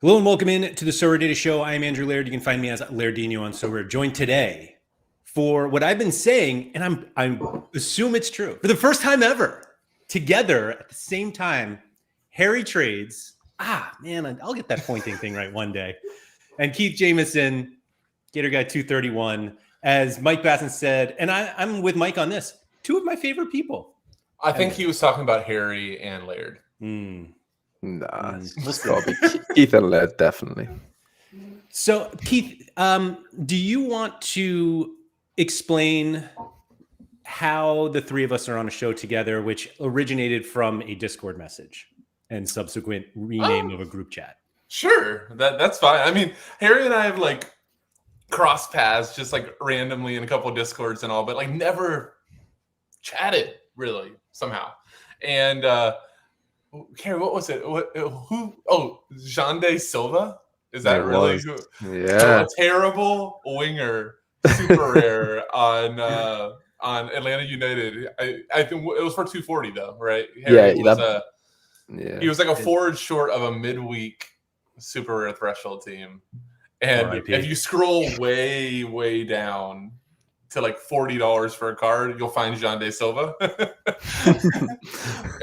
Hello and welcome in to the Sorare Data Show. I am Andrew Laird. You can find me as Lairdinho on Sorare. Joined today for what I've been saying, and I assume it's true, for the first time ever, together at the same time, Harry Trades. I'll get that pointing thing right one day. And Keith Jamison, GatorGuy231, as Mike Basson said, and I'm with Mike on this, two of my favorite people. I think he was talking about Harry and Laird. Nah, it's got to be Keith and Laird, definitely. So, Keith, do you want to explain how the three of us are on a show together, which originated from a Discord message and subsequent rename of a group chat? Sure, that's fine. I mean, Harry and I have like crossed paths just like randomly in a couple of Discords and all, but like never chatted really somehow. And Harry, what was it? Who? Oh, Jande Silva? Is that really who? Yeah. A terrible winger, super rare on Atlanta United. I think it was for 240 though, right? Harry he was like a forward short of a midweek super rare threshold team. And if you scroll way down to like $40 for a card, you'll find Jande Silva.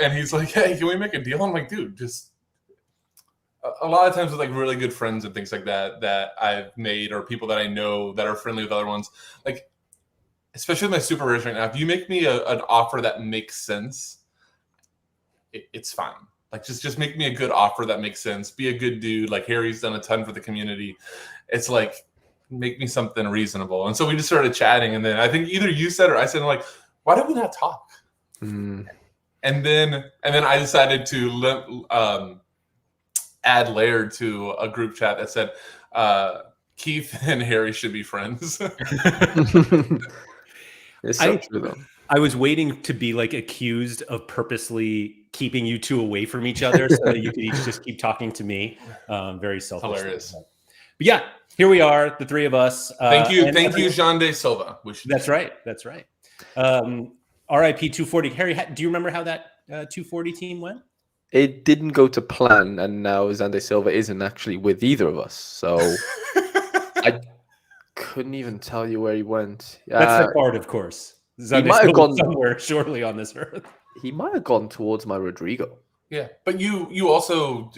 And he's like, hey, can we make a deal? I'm like, dude, just a lot of times with like really good friends and things like that I've made, or people that I know that are friendly with other ones, like especially with my super rares right now, if you make me an offer that makes sense, it's fine. Like just make me a good offer that makes sense. Be a good dude. Like Harry's done a ton for the community. It's like, make me something reasonable. And so we just started chatting, and then I think either you said or I said, like, why don't we not talk? And then I decided to add Laird to a group chat that said Keith and Harry should be friends. It's so true though. I was waiting to be like accused of purposely keeping you two away from each other so that you could each just keep talking to me. Very selfish. Hilarious. But yeah, here we are, the three of us. Thank you, Jande Silva. That's right. RIP 240. Harry, do you remember how that 240 team went? It didn't go to plan, and now Jande Silva isn't actually with either of us. So I couldn't even tell you where he went. That's the card, of course. He might have gone somewhere shortly on this earth. He might have gone towards my Rodrigo. Yeah, but you also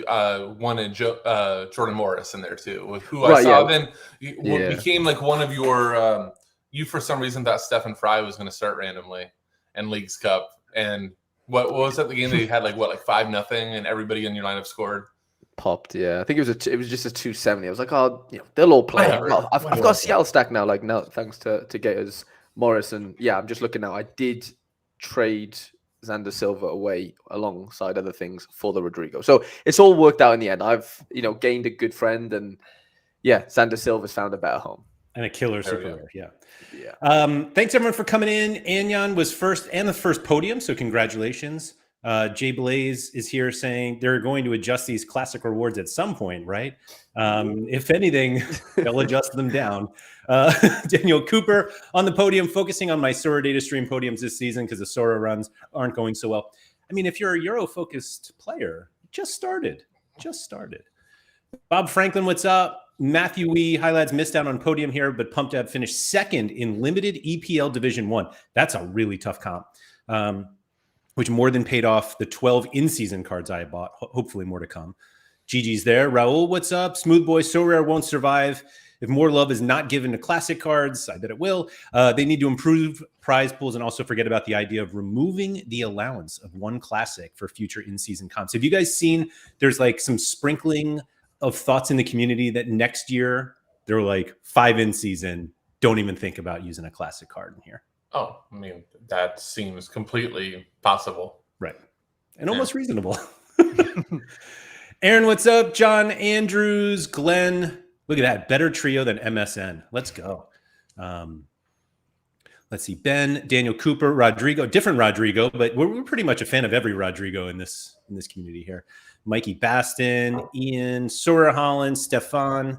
wanted Jordan Morris in there too, who I saw then became like one of your. You for some reason thought Stephen Fry was going to start randomly in League's Cup, and what was that the game that you had like 5-0 and everybody in your lineup scored? Popped, yeah. I think it was just a 270. I was like, they'll all play. I've got a Seattle stack now. Like now, thanks to Gators Morris, and yeah, I'm just looking now. I did trade Xander Silva away alongside other things for the Rodrigo. So it's all worked out in the end. I've, gained a good friend, and yeah, Xander Silva's found a better home. And a killer super rare, yeah. Thanks everyone for coming in. Anyan was first and the first podium, so congratulations. Jay Blaze is here saying they're going to adjust these classic rewards at some point, right? If anything, they'll adjust them down. Daniel Cooper on the podium, focusing on my Sorare data stream podiums this season because the Sorare runs aren't going so well. I mean, if you're a Euro-focused player, just started. Bob Franklin, what's up? Matthew Wee, highlights missed out on podium here, but pumped out finished second in limited EPL Division 1. That's a really tough comp, which more than paid off the 12 in-season cards I bought. Hopefully more to come. GG's there. Raul, what's up? Smooth Boy, Sorare won't survive if more love is not given to classic cards. I bet it will. They need to improve prize pools and also forget about the idea of removing the allowance of one classic for future in-season comps. Have you guys seen there's like some sprinkling of thoughts in the community that next year they're like 5 in-season, don't even think about using a classic card in here? Oh, I mean, that seems completely possible. Right. And almost reasonable. Aaron, what's up? John Andrews, Glenn. Look at that. Better trio than MSN. Let's go. Let's see. Ben, Daniel Cooper, Rodrigo. Different Rodrigo, but we're pretty much a fan of every Rodrigo in this community here. Mikey Baston, Ian, Sora Holland, Stefan.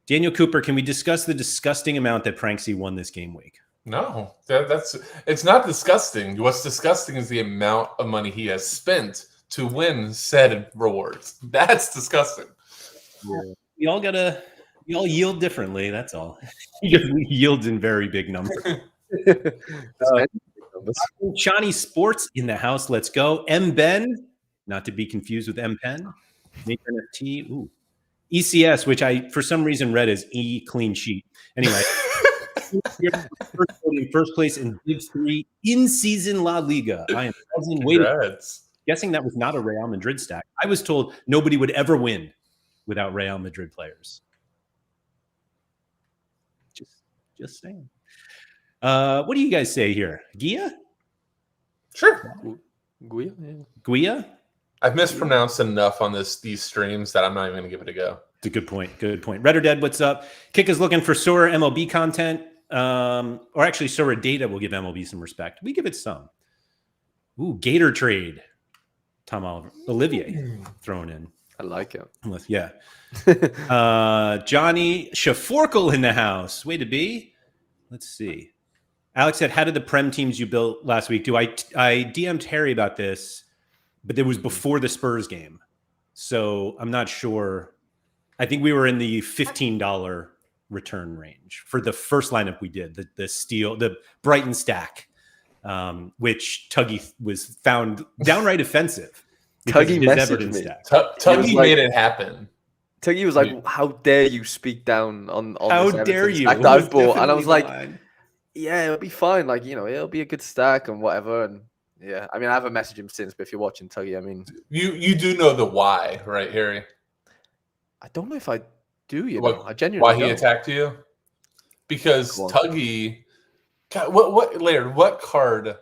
Daniel Cooper, can we discuss the disgusting amount that Pranksy won this game week? No, it's not disgusting. What's disgusting is the amount of money he has spent to win said rewards. That's disgusting. We all yield differently. That's all. He just yields in very big numbers. Shawnee Sports in the house. Let's go. M Ben, not to be confused with M Pen. NFT. Ooh. ECS, which I for some reason read as E clean sheet. Anyway, first place in Div 3 in season La Liga. I am waiting. Guessing that was not a Real Madrid stack. I was told nobody would ever win without Real Madrid players. Just saying. What do you guys say here? Gia? Sure. Guia? Yeah. Guia? I've mispronounced enough on these streams that I'm not even going to give it a go. It's a good point. Good point. Red or Dead, what's up? Kick is looking for Sorare MLB content. Or actually, Sorare data will give MLB some respect. We give it some. Ooh, Gator Trade. Tom Oliver. Olivier thrown in. I like it. Yeah. Johnny Shaforkle in the house. Way to be. Let's see. Alex said, how did the Prem teams you built last week do? I DM'd Harry about this, but it was before the Spurs game. So I'm not sure. I think we were in the $15 return range for the first lineup we did, the Brighton stack, which Tuggy was found downright offensive. Tuggy messaged me. Tuggy made it happen. Tuggy was like, how dare you speak down on how this dare you? Stack that I've bought. And I was like, yeah, it'll be fine. Like, it'll be a good stack and whatever. And yeah, I mean, I haven't messaged him since, but if you're watching Tuggy, I mean, you do know the why, right, Harry? I don't know if I do. I genuinely why don't. He attacked you? Because Tuggy, God, what Laird? What card?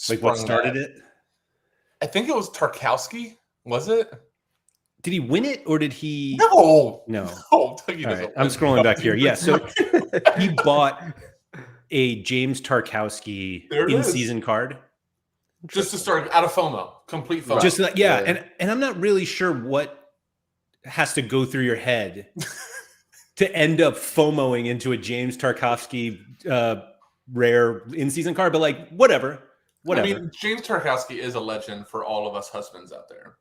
Like what started it? I think it was Tarkowski. Was it? Did he win it or did he? No. Tuggy doesn't. Right. I'm scrolling back here. Yeah, so he bought a James Tarkowski in-season card. Just to start out of FOMO, complete FOMO. Just and I'm not really sure what has to go through your head to end up FOMOing into a James Tarkowski rare in-season card, but like whatever. I mean, James Tarkowski is a legend for all of us husbands out there.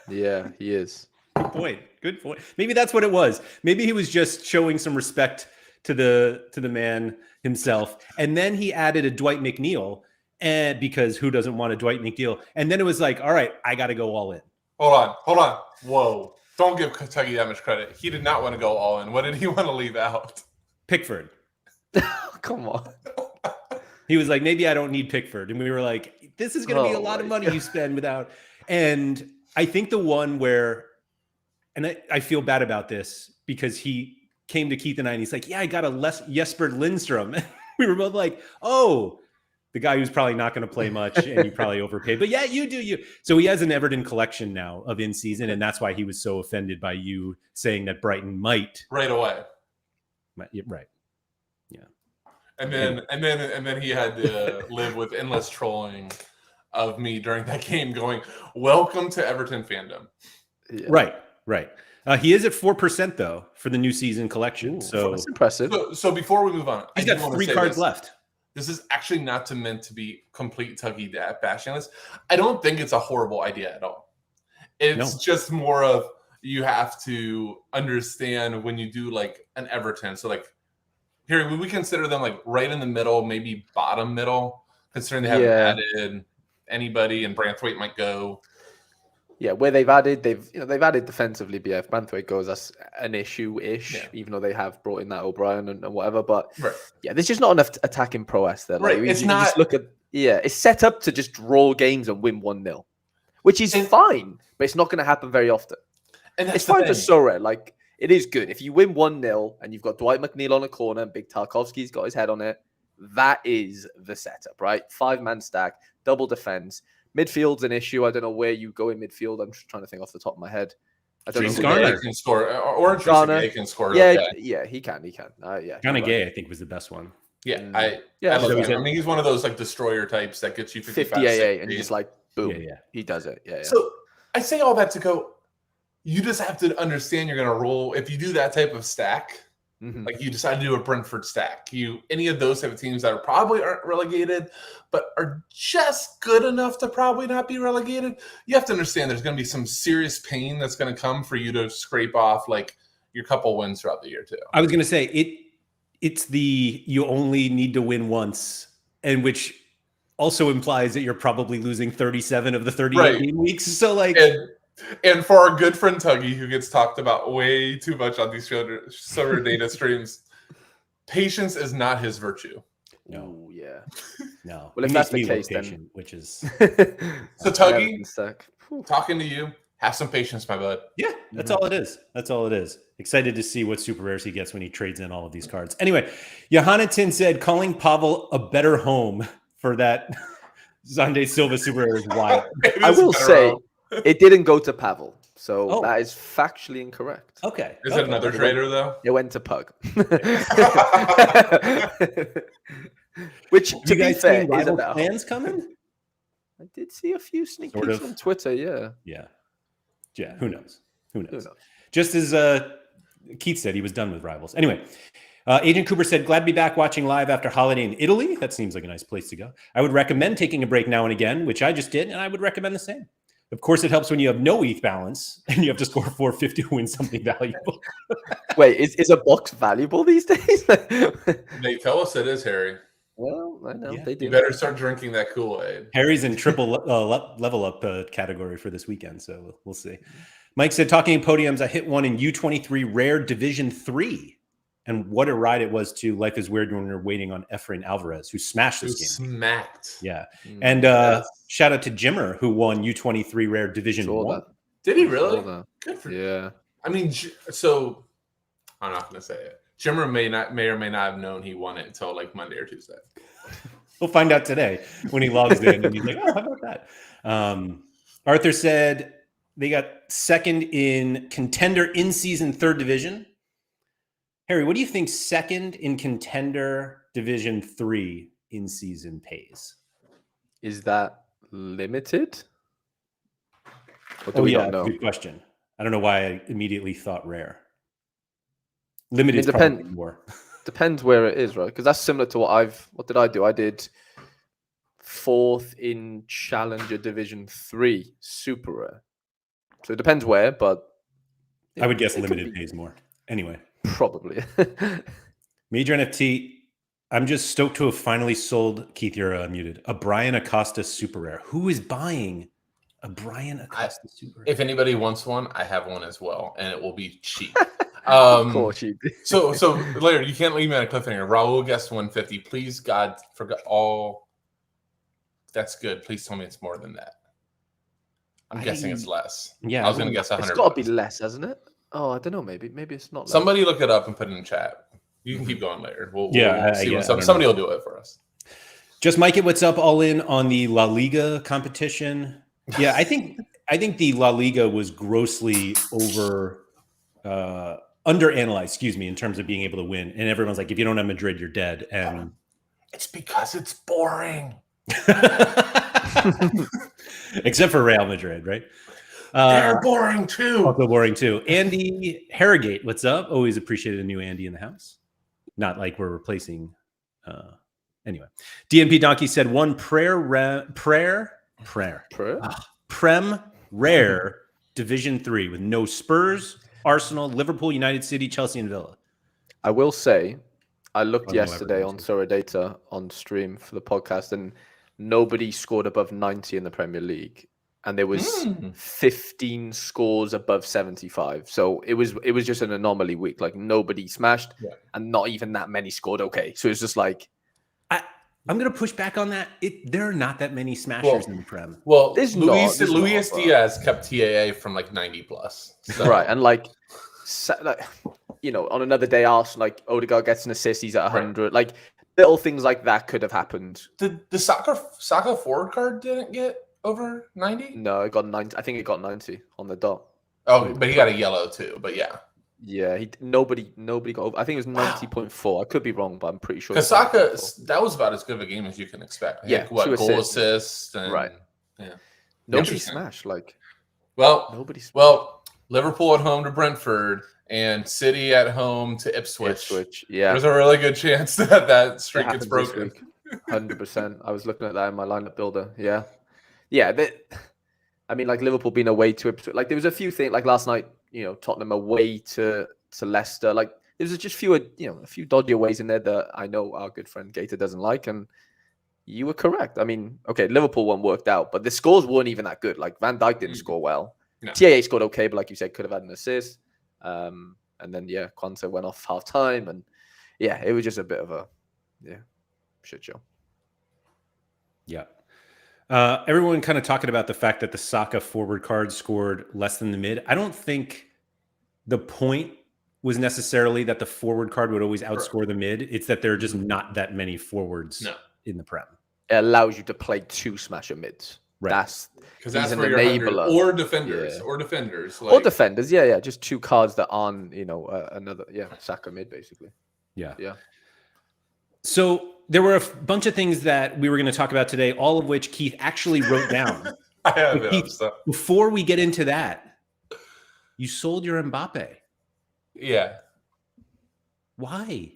Yeah, he is. Good point. Maybe that's what it was. Maybe he was just showing some respect to the man himself, and then he added a Dwight McNeil, and because who doesn't want a Dwight McNeil? And then it was like, all right, I got to go all in. Hold on. Whoa! Don't give Kentucky that much credit. He did not want to go all in. What did he want to leave out? Pickford. Come on. He was like, maybe I don't need Pickford, and we were like, this is going to be a lot of money you spend without. And I think the one where, and I feel bad about this because he came to Keith and I, and he's like, yeah, I got a Jesper Lindstrom. And we were both like, oh, the guy who's probably not going to play much and you probably overpaid. But yeah, you do you. So he has an Everton collection now of in-season, and that's why he was so offended by you saying that Brighton might. Right away. Right. Yeah. And then he had to live with endless trolling of me during that game going, welcome to Everton fandom. Yeah. Right. He is at 4% though for the new season collection. So that's impressive. So before we move on, he's got 3 cards left. This is actually not meant to be complete Tuggy bashing this. I don't think it's a horrible idea at all. It's just more of you have to understand when you do like an Everton. So like here, we consider them like right in the middle, maybe bottom middle, considering they haven't added anybody, and Branthwaite might go. Yeah, where they've added defensively. But yeah, if Branthwaite goes, that's an issue-ish. Even though they have brought in that O'Brien and whatever, but yeah, there's just not enough attacking prowess there. Like, it's you not. Just look at it's set up to just draw games and win 1-0, which is fine, but it's not going to happen very often. And it's fine for Sorare. Like it is good if you win 1-0 and you've got Dwight McNeil on a corner and Big Tarkovsky's got his head on it. That is the setup, right? 5-man stack, double defense. Midfield's an issue. I don't know where you go in midfield. I'm just trying to think off the top of my head. I don't know. Garner can score, or Garner can score. Yeah, he can. Garner Gay, I think, was the best one. Yeah, I love him. I mean, he's one of those like destroyer types that gets you 50 AA and just like boom, he does it. Yeah. So I say all that to go. You just have to understand you're going to roll if you do that type of stack. Like you decide to do a Brentford stack. Any of those type of teams that aren't relegated, but are just good enough to probably not be relegated. You have to understand there's going to be some serious pain that's going to come for you to scrape off like your couple wins throughout the year too. I was going to say it's you only need to win once, and which also implies that you're probably losing 37 of the 38 game weeks. So like. And for our good friend Tuggy, who gets talked about way too much on these server data streams, patience is not his virtue. No, yeah, no. Well, if that's the case, then which is so Tuggy, talking to you, have some patience, my bud. Yeah, that's all it is. That's all it is. Excited to see what super rares he gets when he trades in all of these cards. Anyway, Johanatin said calling Pavel a better home for that Zonde Silva super rare is wild. I will say. It didn't go to Pavel, so that is factually incorrect. Okay. Is it another trader, though? It went to Pug. Which, to be fair, is about plans coming? I did see a few sneak peeks on Twitter, Yeah. Who knows? Just as Keith said, he was done with Rivals. Anyway, Agent Cooper said, glad to be back watching live after holiday in Italy. That seems like a nice place to go. I would recommend taking a break now and again, which I just did, and I would recommend the same. Of course, it helps when you have no ETH balance and you have to score 450 to win something valuable. Wait, is a box valuable these days? They tell us it is, Harry. Well, I know they do. You better start drinking that Kool-Aid. Harry's in triple level up category for this weekend, so we'll see. Mike said, talking in podiums, I hit one in U23 Rare Division 3. And what a ride it was to Life is Weird when we were waiting on Efrain Alvarez, who smashed this game. Smacked. Yeah. And shout out to Jimmer, who won U23 Rare Division 1. Did he really? Good for him. Yeah. I mean, so I'm not going to say it. Jimmer may or may not have known he won it until like Monday or Tuesday. We'll find out today when he logs in and he's like, oh, how about that? Arthur said they got second in Contender in-season 3rd division. Harry, what do you think second in Contender Division 3 in season pays? Is that limited? Good question. I don't know why I immediately thought rare. Limited probably more. Depends where it is, right? Because that's similar to what did I do? I did 4th in Challenger Division 3 super rare. So it depends where, but I would guess limited pays more. Anyway. Probably. Major NFT. I'm just stoked to have finally sold, Keith, you're muted, a Brian Acosta super rare. Who is buying a Brian Acosta super rare? If anybody wants one, I have one as well, and it will be cheap. Cheap. so Laird, you can't leave me on a cliffhanger. Raul guessed 150. Please, God, forgot all. That's good. Please tell me it's more than that. I'm guessing it's less. Yeah, I was going to guess 100. It's got to be less, hasn't it? Oh, I don't know. Maybe it's not. Somebody look it up and put it in chat. You can keep going later. We'll see somebody will do it for us. Just Mike, what's up? All in on the La Liga competition. Yeah, I think the La Liga was grossly underanalyzed. Excuse me, in terms of being able to win. And everyone's like, if you don't have Madrid, you're dead. And it's because it's boring. Except for Real Madrid, right? They're boring too. Also boring too. Andy Harrogate, what's up? Always appreciated a new Andy in the house. Not like we're replacing. Anyway, DNP Donkey said one Prem Rare Division 3 with no Spurs, Arsenal, Liverpool, United City, Chelsea, and Villa. I will say, I looked yesterday on Sorare Data on stream for the podcast, and nobody scored above 90 in the Premier League. And there was 15 scores above 75. So it was just an anomaly week. Like nobody smashed and not even that many scored okay. So it's just like I'm going to push back on that. There are not that many smashers in the Prem. Well, Luis Diaz kept TAA from like 90 plus. So. Right. And like, on another day, Arsenal, like Odegaard gets an assist, he's at 100. Right. Like little things like that could have happened. The Saka forward card didn't get over 90? No, it got 90. I think it got 90 on the dot. Oh, but he got a yellow too. But yeah. Yeah, nobody got over. I think it was 90.4. I could be wrong, but I'm pretty sure. Because Saka, that was about as good of a game as you can expect. Goal assist and right. Yeah. Nobody smashed. Like Liverpool at home to Brentford, and City at home to Ipswich. Yeah. There's a really good chance that streak gets broken. 100%. I was looking at that in my lineup builder. Yeah. Yeah. I mean, like Liverpool being away to Ipswich. Like there was a few things like last night, Tottenham away to Leicester. Like there was just a few dodgy ways in there that I know our good friend Gator doesn't like. And you were correct. I mean, okay, Liverpool one worked out, but the scores weren't even that good. Like Van Dijk didn't score well. No. TAA scored okay, but like you said, could have had an assist. And then Quanta went off half time, and it was just a bit of a shit show. Yeah. Everyone kind of talking about the fact that the Saka forward card scored less than the mid. I don't think the point was necessarily that the forward card would always outscore the mid. It's that there are just not that many forwards in the Prem. It allows you to play two smasher mids. Right. That's an enabler. Or defenders. Or defenders, just two cards that aren't, another, Saka mid, basically. Yeah. Yeah. So there were a bunch of things that we were going to talk about today, all of which Keith actually wrote down. I have it. Keith, before we get into that, you sold your Mbappe. Yeah. Why?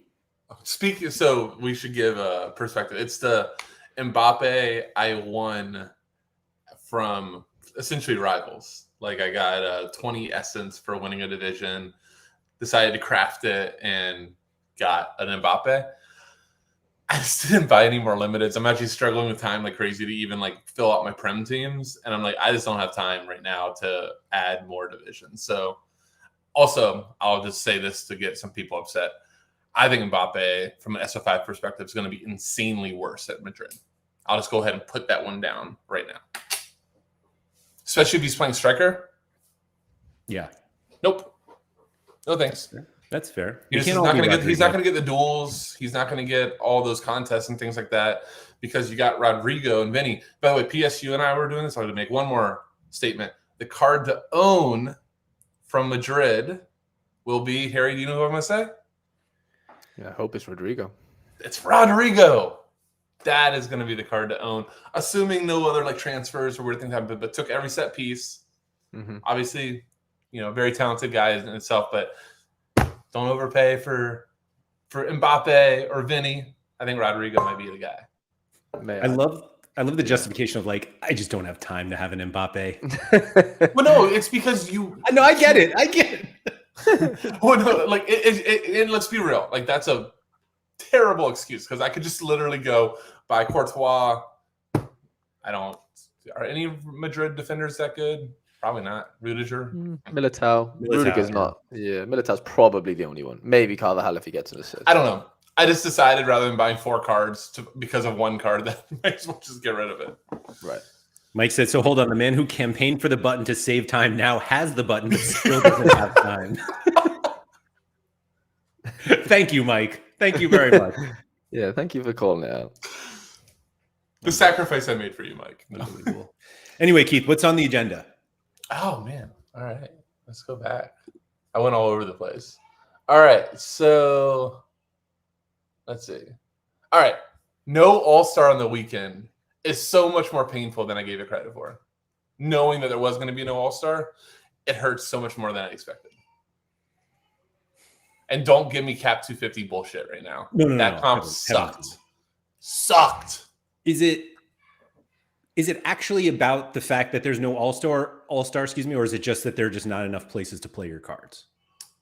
So we should give a perspective. It's the Mbappe I won from essentially rivals. Like I got a 20 essence for winning a division, decided to craft it, and got an Mbappe. I just didn't buy any more limiteds. I'm actually struggling with time like crazy to even like fill out my Prem teams. And I'm like, I just don't have time right now to add more divisions. So also, I'll just say this to get some people upset. I think Mbappe, from an SO5 perspective, is going to be insanely worse at Madrid. I'll just go ahead and put that one down right now. Especially if he's playing striker. Yeah. Nope. No thanks. That's fair. He's not going to get the duels. He's not going to get all those contests and things like that because you got Rodrigo and Vinny. By the way, PSU and I were doing this. I want to make one more statement. The card to own from Madrid will be, Harry, do you know who I'm going to say? Yeah, I hope it's Rodrigo. It's Rodrigo. That is going to be the card to own, assuming no other like transfers or weird things happen. But took every set piece. Mm-hmm. Obviously, very talented guy in itself, but don't overpay for Mbappe or Vinny. I think Rodrigo might be the guy. I love the justification of like, I just don't have time to have an Mbappe. Well, no, it's because you. No, I get it. Well, no, like and let's be real. Like that's a terrible excuse because I could just literally go buy Courtois. Are any Madrid defenders that good? Probably not. Rudiger? Militao. Rudiger's not. Yeah, Militao's probably the only one. Maybe Carvajal if he gets an assist. I don't know. I just decided rather than buying 4 cards because of one card that I might as well just get rid of it. Right. Mike said, so hold on. The man who campaigned for the button to save time now has the button but still doesn't have time. Thank you, Mike. Thank you very much. Yeah, thank you for calling it out. The sacrifice I made for you, Mike. Unbelievable. Anyway, Keith, what's on the agenda? Oh, man. All right. Let's go back. I went all over the place. All right. So let's see. All right. No All-Star on the weekend is so much more painful than I gave it credit for. Knowing that there was going to be no All-Star, it hurts so much more than I expected. And don't give me cap 250 bullshit right now. No. Comp sucked. Sucked. Is it actually about the fact that there's no All-Star, or is it just that there are just not enough places to play your cards?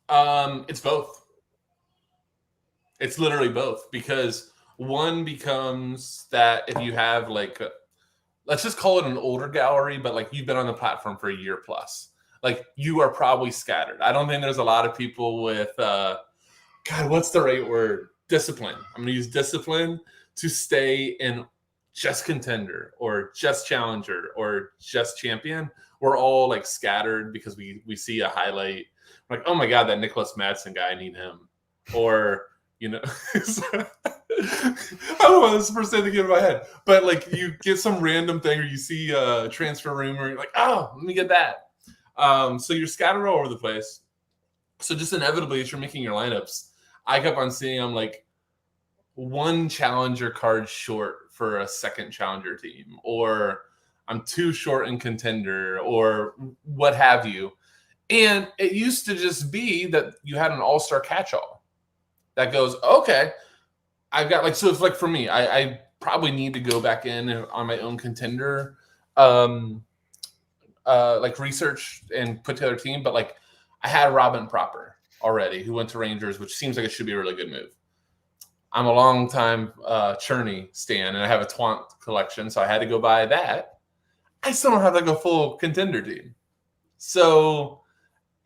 It's both. It's literally both because one becomes that if you have like, let's just call it an older gallery, but like you've been on the platform for a year plus, like you are probably scattered. I don't think there's a lot of people with, what's the right word? Discipline. I'm going to use discipline to stay in just contender or just challenger or just champion. We're all like scattered because we see a highlight. Like, oh my God, that Nicholas Madsen guy, I need him. Or, I don't know, this is the first thing that came in my head. But like you get some random thing or you see a transfer rumor, you're like, oh, let me get that. So you're scattered all over the place. So just inevitably, as you're making your lineups, I kept on seeing I'm like one challenger card short for a second challenger team, or I'm too short in contender, or what have you. And it used to just be that you had an all-star catch-all that goes, okay, I've got like, so it's like for me, I probably need to go back in on my own contender, like research and put together a team. But like I had Robin Proper already, who went to Rangers, which seems like it should be a really good move. I'm a long time Cherney stan, and I have a Twant collection, so I had to go buy that. I still don't have like a full contender team. So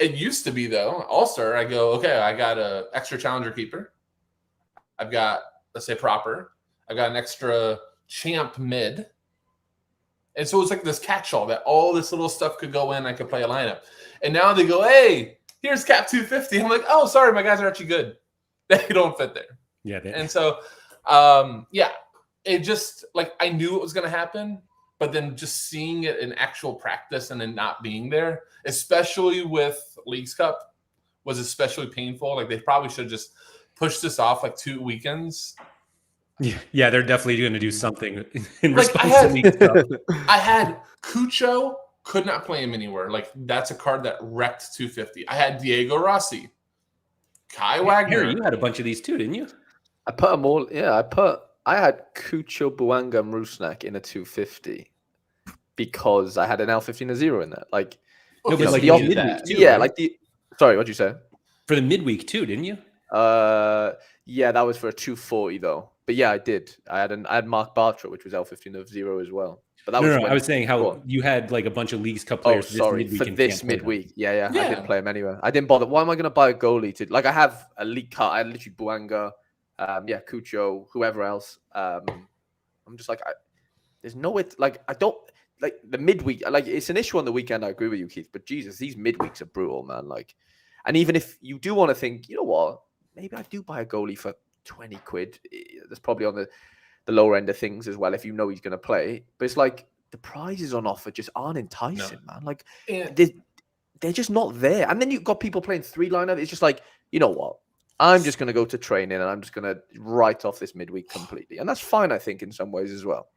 it used to be, though, All-Star, I go, okay, I got an extra challenger keeper. I've got, let's say, Proper. I've got an extra champ mid. And so it's like this catch-all that all this little stuff could go in. I could play a lineup. And now they go, hey, here's cap 250. I'm like, oh, sorry, my guys are actually good. They don't fit there. Yeah. And so, it just, like, I knew it was going to happen. But then just seeing it in actual practice and then not being there, especially with Leagues Cup, was especially painful. Like, they probably should have just pushed this off like 2 weekends. Yeah, they're definitely going to do something in response to Leagues Cup. I had Cucho, could not play him anywhere. Like, that's a card that wrecked 250. I had Diego Rossi, Kai Wagner. Harry, you had a bunch of these too, didn't you? I put them all. Yeah, I had Cucho, Buanga, and Rusnak in a 250 because I had an L15 a 0 in there. Like, no, but like the midweek too, yeah, right? like the. Sorry, what'd you say? For the midweek too, didn't you? Yeah, that was for a 240 though. But yeah, I did. I had Mark Bartra, which was L15 of 0 as well. But that was I was saying how you had like a bunch of Leagues Cup players. For this midweek. Yeah, I didn't play him anyway. I didn't bother. Why am I going to buy a goalie to? Like, I have a league card. I had literally Buanga, Cucho, whoever else. I'm just like, there's no way. Like, I don't like the midweek. Like, it's an issue on the weekend. I agree with you, Keith. But Jesus, these midweeks are brutal, man. Like, and even if you do want to think, you know what, maybe I do buy a goalie for 20 quid. That's probably on the lower end of things as well, if you know he's going to play. But it's like the prizes on offer just aren't enticing, man. Like, they're just not there. And then you've got people playing 3-liner. It's just like, you know what? I'm just going to go to training and I'm just going to write off this midweek completely. And that's fine, I think, in some ways as well.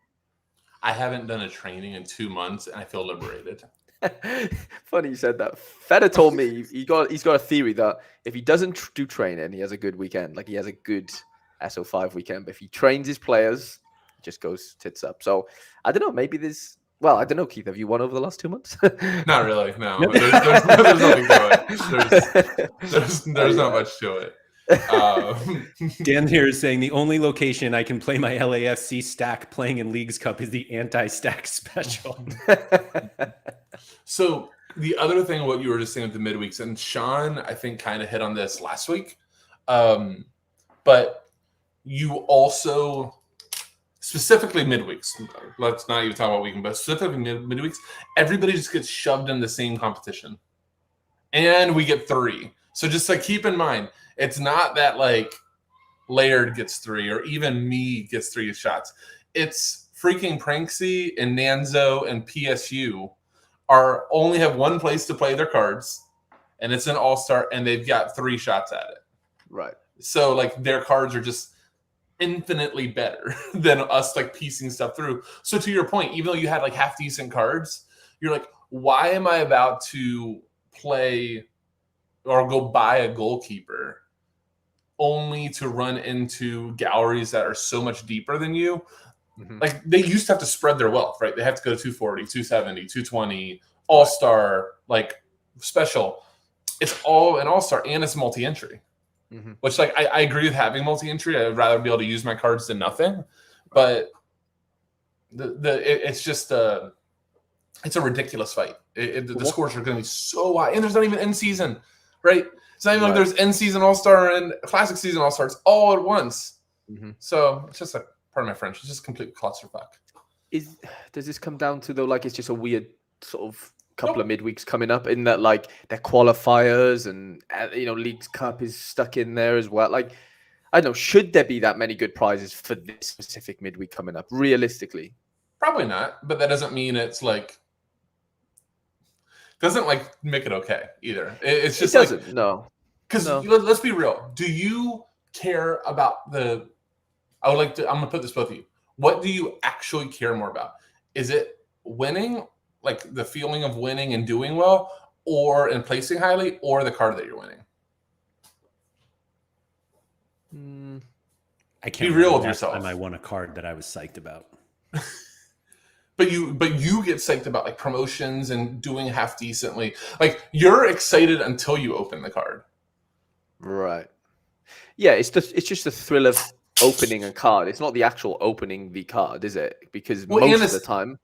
I haven't done a training in 2 months and I feel liberated. Funny you said that. Feder told me he's got a theory that if he doesn't do training, he has a good weekend. Like, he has a good SO5 weekend. But if he trains his players, it just goes tits up. So I don't know. Maybe there's. Well, I don't know, Keith. Have you won over the last 2 months? Not really. No. There's nothing to it. There's not much to it. Dan here is saying the only location I can play my LAFC stack playing in Leagues Cup is the anti-stack special. So the other thing, what you were just saying with the midweeks, and Sean, I think, kind of hit on this last week, but you also, specifically midweeks, let's not even talk about weekend, but specifically midweeks, everybody just gets shoved in the same competition. And we get 3. So just like keep in mind, it's not that like Laird gets 3 or even me gets 3 shots. It's freaking Pranksy and Nanzo and PSU only have one place to play their cards, and it's an all-star, and they've got 3 shots at it. Right. So like their cards are just infinitely better than us like piecing stuff through. So to your point, even though you had like half decent cards, you're like, why am I about to play or go buy a goalkeeper only to run into galleries that are so much deeper than you? Mm-hmm. Like, they used to have to spread their wealth, right? They have to go to 240, 270, 220, all-star, like special. It's all an all-star and it's multi-entry. Mm-hmm. Which, like, I agree with having multi-entry. I'd rather be able to use my cards than nothing. But it's just it's a ridiculous fight. The scores are going to be so high. And there's not even end season, right? It's not even like there's end season all-star and classic season all-stars all at once. Mm-hmm. So it's just like, pardon my French, it's just complete clusterfuck. Does this come down to, though, like, it's just a weird sort of couple of midweeks coming up in that, like, they're qualifiers and, you know, Leagues Cup is stuck in there as well? Like, I don't know, should there be that many good prizes for this specific midweek coming up, realistically? Probably not, but that doesn't mean it's like, doesn't like make it okay either. It's just like, no. Because let's be real. Do you care about I'm going to put this both of you. What do you actually care more about? Is it winning, like the feeling of winning and doing well, or in placing highly, or the card that you're winning. I can't be real with last yourself. time I won a card that I was psyched about. But you get psyched about like promotions and doing half decently. Like you're excited until you open the card. Right. Yeah, it's just the thrill of opening a card. It's not the actual opening the card, is it? Because most of the time,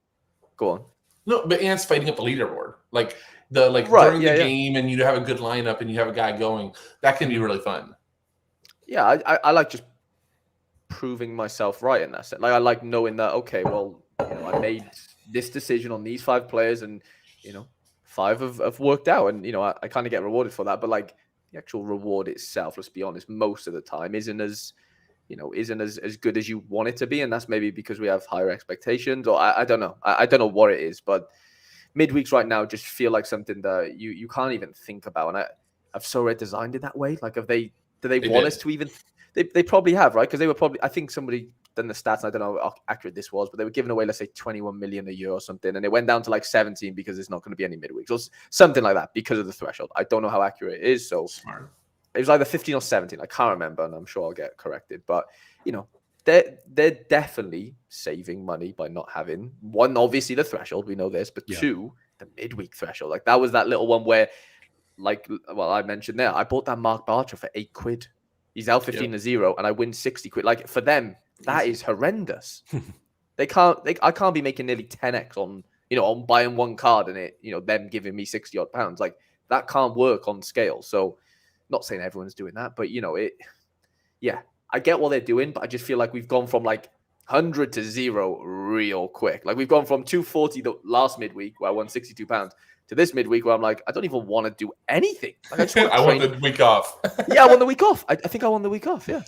go on. No, but it's fighting up the leaderboard. Like during the game, and you have a good lineup, and you have a guy going. That can be really fun. Yeah, I like just proving myself right in that sense. Like I like knowing that, okay, well, I made this decision on these 5 players, and 5 have worked out, and I kind of get rewarded for that. But like the actual reward itself, let's be honest, most of the time isn't as good as you want it to be, and that's maybe because we have higher expectations, or I don't know. I don't know what it is, but midweeks right now just feel like something that you can't even think about, and I've Sorare designed it that way. Like, do they want us to even? They probably have, right? Because they were probably, I think somebody done the stats, and I don't know how accurate this was, but they were giving away, let's say, 21 million a year or something, and it went down to like 17 because there's not going to be any midweeks or something like that because of the threshold. I don't know how accurate it is. So smart. It was either 15 or 17. I can't remember, and I'm sure I'll get corrected. But they're definitely saving money by not having, one, obviously the threshold, we know this, but 2, the midweek threshold. Like that was that little one where, I mentioned there, I bought that Mark Bartra for £8. He's out 15-0, and I win 60 quid. Like for them, that is horrendous. I can't be making nearly 10x on buying one card and them giving me 60 odd pounds. Like that can't work on scale. So, not saying everyone's doing that, but I get what they're doing, but I just feel like we've gone from like 100 to 0 real quick. Like we've gone from 240 the last midweek where I won £62 to this midweek where I'm like, I don't even want to do anything. Like, I just want to I won the week off. I won the week off. I think I won the week off. Yeah.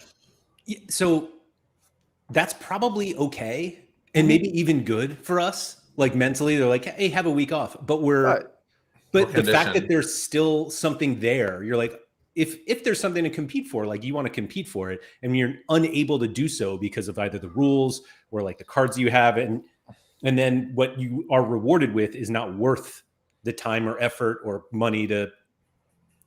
So that's probably okay, and maybe even good for us. Like mentally, they're like, "Hey, have a week off." But but the fact that there's still something there, you're like, if there's something to compete for, like you want to compete for it, and you're unable to do so because of either the rules or like the cards you have, and then what you are rewarded with is not worth the time or effort or money to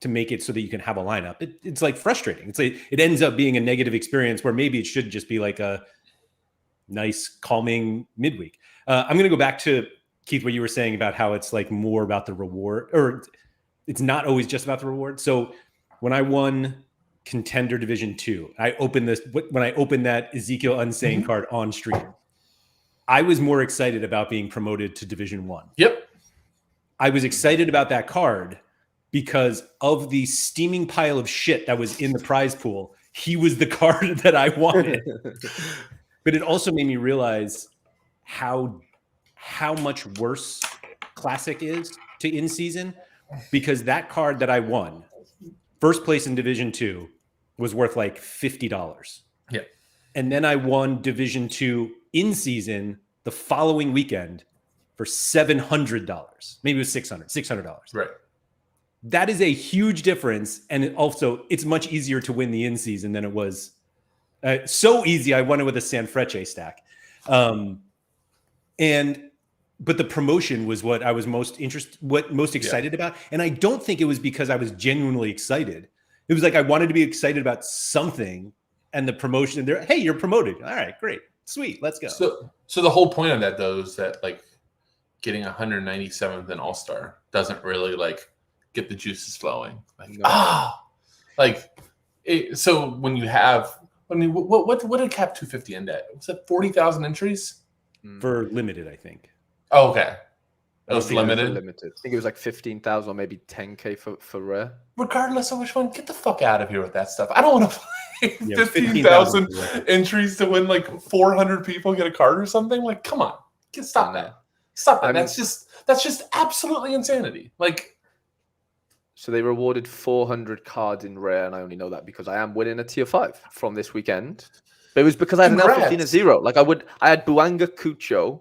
make it so that you can have a lineup. It's like frustrating. It's like it ends up being a negative experience where maybe it should just be like a nice, calming midweek. I'm going to go back to Keith, what you were saying about how it's like more about the reward, or it's not always just about the reward. So when I won Contender Division 2, when I opened that Ezekiel Unsane card on stream, I was more excited about being promoted to Division 1. Yep. I was excited about that card because of the steaming pile of shit that was in the prize pool. He was the card that I wanted. But it also made me realize how much worse Classic is to in-season, because that card that I won, first place in Division 2, was worth like $50. Yeah. And then I won Division 2 in-season the following weekend for $700. Maybe it was $600. Right. That is a huge difference. And it's much easier to win the in-season than it was. So easy, I won it with a Sanfrecce stack. But the promotion was what I was most excited about. And I don't think it was because I was genuinely excited. It was like I wanted to be excited about something, and the promotion, hey, you're promoted. All right, great. Sweet, let's go. So the whole point of that, though, is that like getting 197th in All-Star doesn't really like get the juices flowing. So when you have, I mean, what did Cap 250 end at? Was it 40,000 entries for limited? I think. Oh, okay. That was limited. I think it was like 15,000 or maybe 10K for rare. Regardless of which one, get the fuck out of here with that stuff. I don't want to play 15,000 entries to win like 400 people get a card or something. Like, come on, stop that. Stop that. That's just absolutely insanity. Like, so they rewarded 400 cards in rare, and I only know that because I am winning a tier 5 from this weekend. But it was because I had an L15-0. Like I had Buanga, Cucho,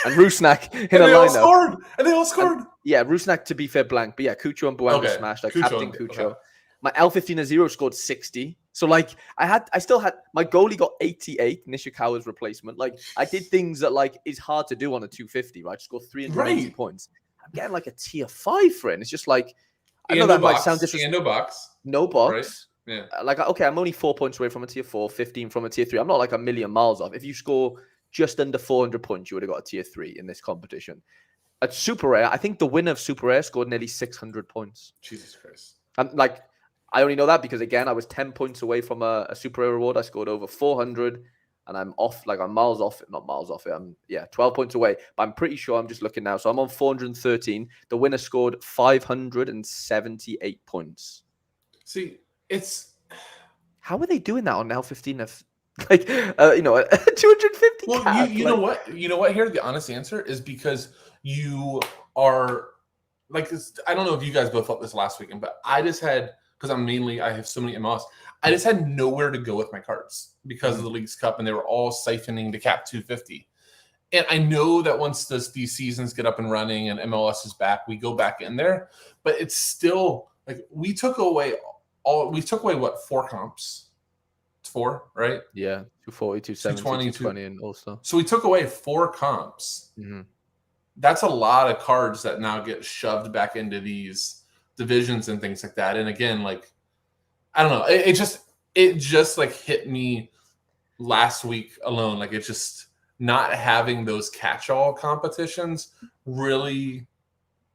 and Rusnak in a lineup. And they all scored. Yeah, Rusnak, to be fair, blank. But yeah, Cucho and Buanga smashed. Like Captain Cucho. Okay. My L15-0 scored 60. So like I still had my goalie got 88, Nishikawa's replacement. Like I did things that like is hard to do on a 250, right? Score 380 points. I'm getting like a tier 5 for it. And it's just like, I And know no that might box, sound disrespectful. and no box. No box. Right? Yeah. Like, okay, I'm only 4 points away from a tier 4, 15 from a tier 3. I'm not like a million miles off. If you score just under 400 points, you would have got a tier 3 in this competition. At Super Rare, I think the winner of Super Rare scored nearly 600 points. Jesus Christ. And like, I only know that because, again, I was 10 points away from a Super Rare reward. I scored over 400, and I'm off, like, I'm miles off it. Not miles off it. I'm, 12 points away. But I'm pretty sure, I'm just looking now. So I'm on 413. The winner scored 578 points. See, it's... How are they doing that on L15? Like, 250 Well, cap? you know what? You know what here? The honest answer is because you are... Like, I don't know if you guys both felt this last weekend, but I just had... Because I have so many MLS. I just had nowhere to go with my cards because of the League's Cup, and they were all siphoning to cap 250. And I know that once these seasons get up and running and MLS is back, we go back in there. But it's still like we took away what, 4 comps? It's 4, right? Yeah, 240, 270, 220, and also. So we took away 4 comps. Mm-hmm. That's a lot of cards that now get shoved back into these divisions and things like that. And again, like, I don't know, it just like hit me last week alone. Like, it's just not having those catch-all competitions really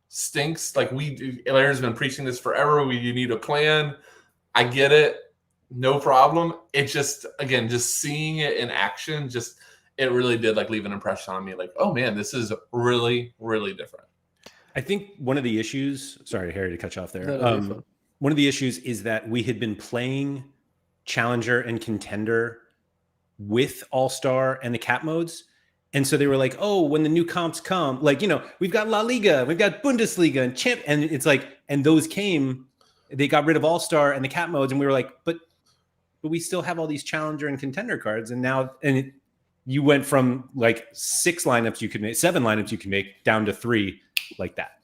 stinks. Like, Laird's been preaching this forever. You need a plan. I get it. No problem. It just, again, just seeing it in action, it really did like leave an impression on me. Like, oh man, this is really, really different. I think one of the issues, sorry, Harry, to cut you off there. One of the issues is that we had been playing Challenger and Contender with All-Star and the cap modes. And so they were like, oh, when the new comps come, like, we've got La Liga, we've got Bundesliga and Champ. And it's like, and those came, they got rid of All-Star and the cap modes. And we were like, but we still have all these Challenger and Contender cards. And now, you went from like 6 lineups you could make, 7 lineups you can make down to 3 like that.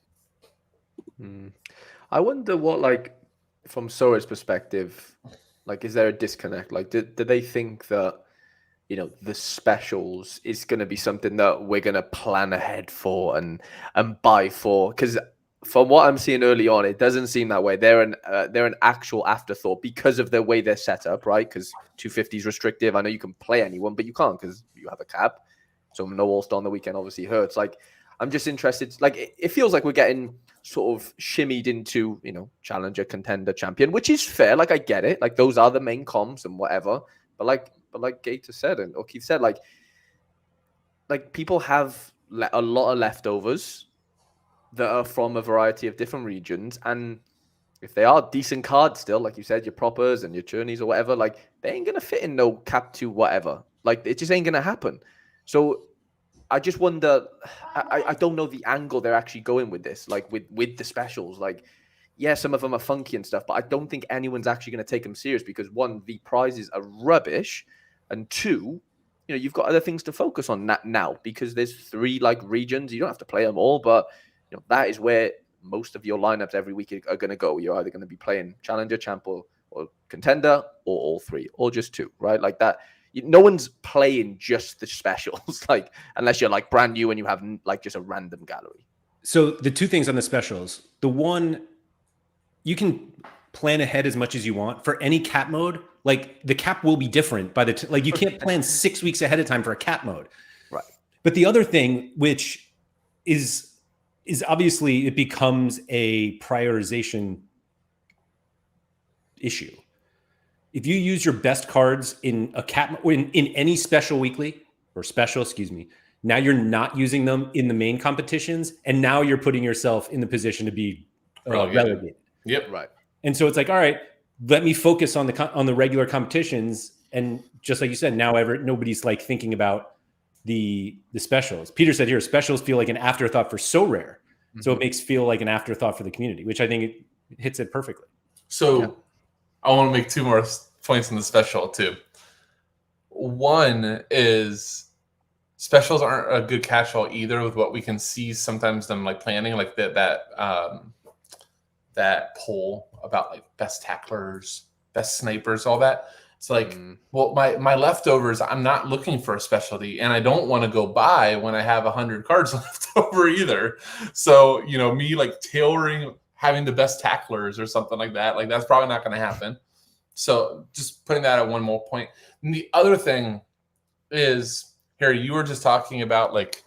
I wonder what, like, from Sorare's perspective, like, is there a disconnect? Like, did they think that, the specials is going to be something that we're going to plan ahead for and buy for? Because from what I'm seeing early on, it doesn't seem that way. They're an actual afterthought because of the way they're set up, right? Because 250 is restrictive. I know you can play anyone, but you can't because you have a cap. So no All-Star on the weekend obviously hurts. Like, I'm just interested. Like, it feels like we're getting sort of shimmied into, Challenger, Contender, Champion, which is fair. Like, I get it. Like, those are the main comps and whatever. But like Gator said, and or Keith said, like people have a lot of leftovers that are from a variety of different regions, and if they are decent cards still, like you said, your proppers and your journeys or whatever, like, they ain't gonna fit in no cap 2 whatever. Like, it just ain't gonna happen. So I just wonder, I don't know the angle they're actually going with this, like with the specials. Like, yeah, some of them are funky and stuff, but I don't think anyone's actually going to take them serious because, 1, the prizes are rubbish, and 2, you've got other things to focus on now because there's 3 like regions. You don't have to play them all, but that is where most of your lineups every week are going to go. You're either going to be playing Challenger, Champ, or Contender, or all 3, or just 2, right? Like that. No one's playing just the specials, like, unless you're like brand new and you have like just a random gallery. So the 2 things on the specials, the one, you can plan ahead as much as you want for any cap mode. Like, the cap will be different by like, you can't plan 6 weeks ahead of time for a cap mode. Right. But the other thing, which is obviously, it becomes a prioritization issue. If you use your best cards in a cap, in any special weekly or special, excuse me, now you're not using them in the main competitions, and now you're putting yourself in the position to be relegated. Yep. Right. And so it's like, all right, let me focus on the regular competitions, and just like you said, now nobody's like thinking about the specials. Peter said here, specials feel like an afterthought for So Rare, so it makes feel like an afterthought for the community, which I think it hits it perfectly. So. Yeah. I want to make 2 more points in the special too. One is specials aren't a good catch-all either with what we can see sometimes them like planning, like that poll about like best tacklers, best snipers, all that. It's like, well, my leftovers, I'm not looking for a specialty, and I don't want to go buy when I have 100 cards left over either. So, me like tailoring, having the best tacklers or something like that, like that's probably not going to happen. So just putting that at one more point. And the other thing is, Harry, you were just talking about, like,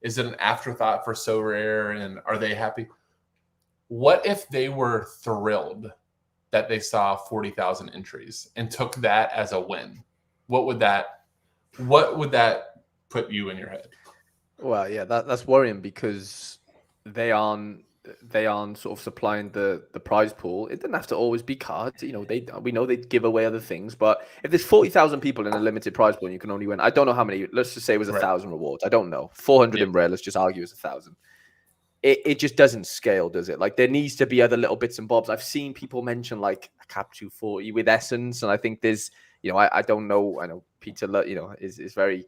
is it an afterthought for Sorare, and are they happy? What if they were thrilled that they saw 40,000 entries and took that as a win? What would that put you in your head? Well, yeah, that's worrying because they aren't sort of supplying the prize pool. It doesn't have to always be cards. We know they give away other things, but if there's 40,000 people in a limited prize pool and you can only win, I don't know how many. Let's just say it was 1,000 rewards. I don't know. 400 in rare. Let's just argue it's 1,000. It just doesn't scale, does it? Like, there needs to be other little bits and bobs. I've seen people mention like a cap 240 with Essence, and I think there's, I don't know. I know Peter, is very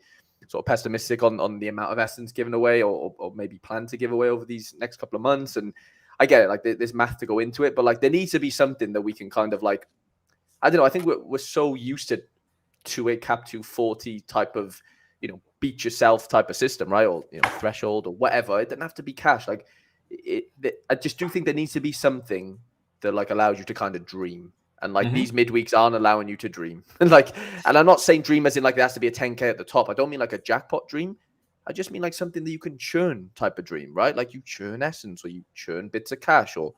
sort of pessimistic on the amount of Essence given away, or maybe plan to give away over these next couple of months. And I get it, like there's math to go into it, but like there needs to be something that we can kind of like, I don't know. I think we're so used to a cap 240 type of, beat yourself type of system, right? Or threshold or whatever. It doesn't have to be cash. Like I just do think there needs to be something that like allows you to kind of dream. And like these midweeks aren't allowing you to dream. And I'm not saying dream as in like there has to be a 10K at the top. I don't mean like a jackpot dream. I just mean like something that you can churn type of dream, right? Like you churn Essence, or you churn bits of cash, or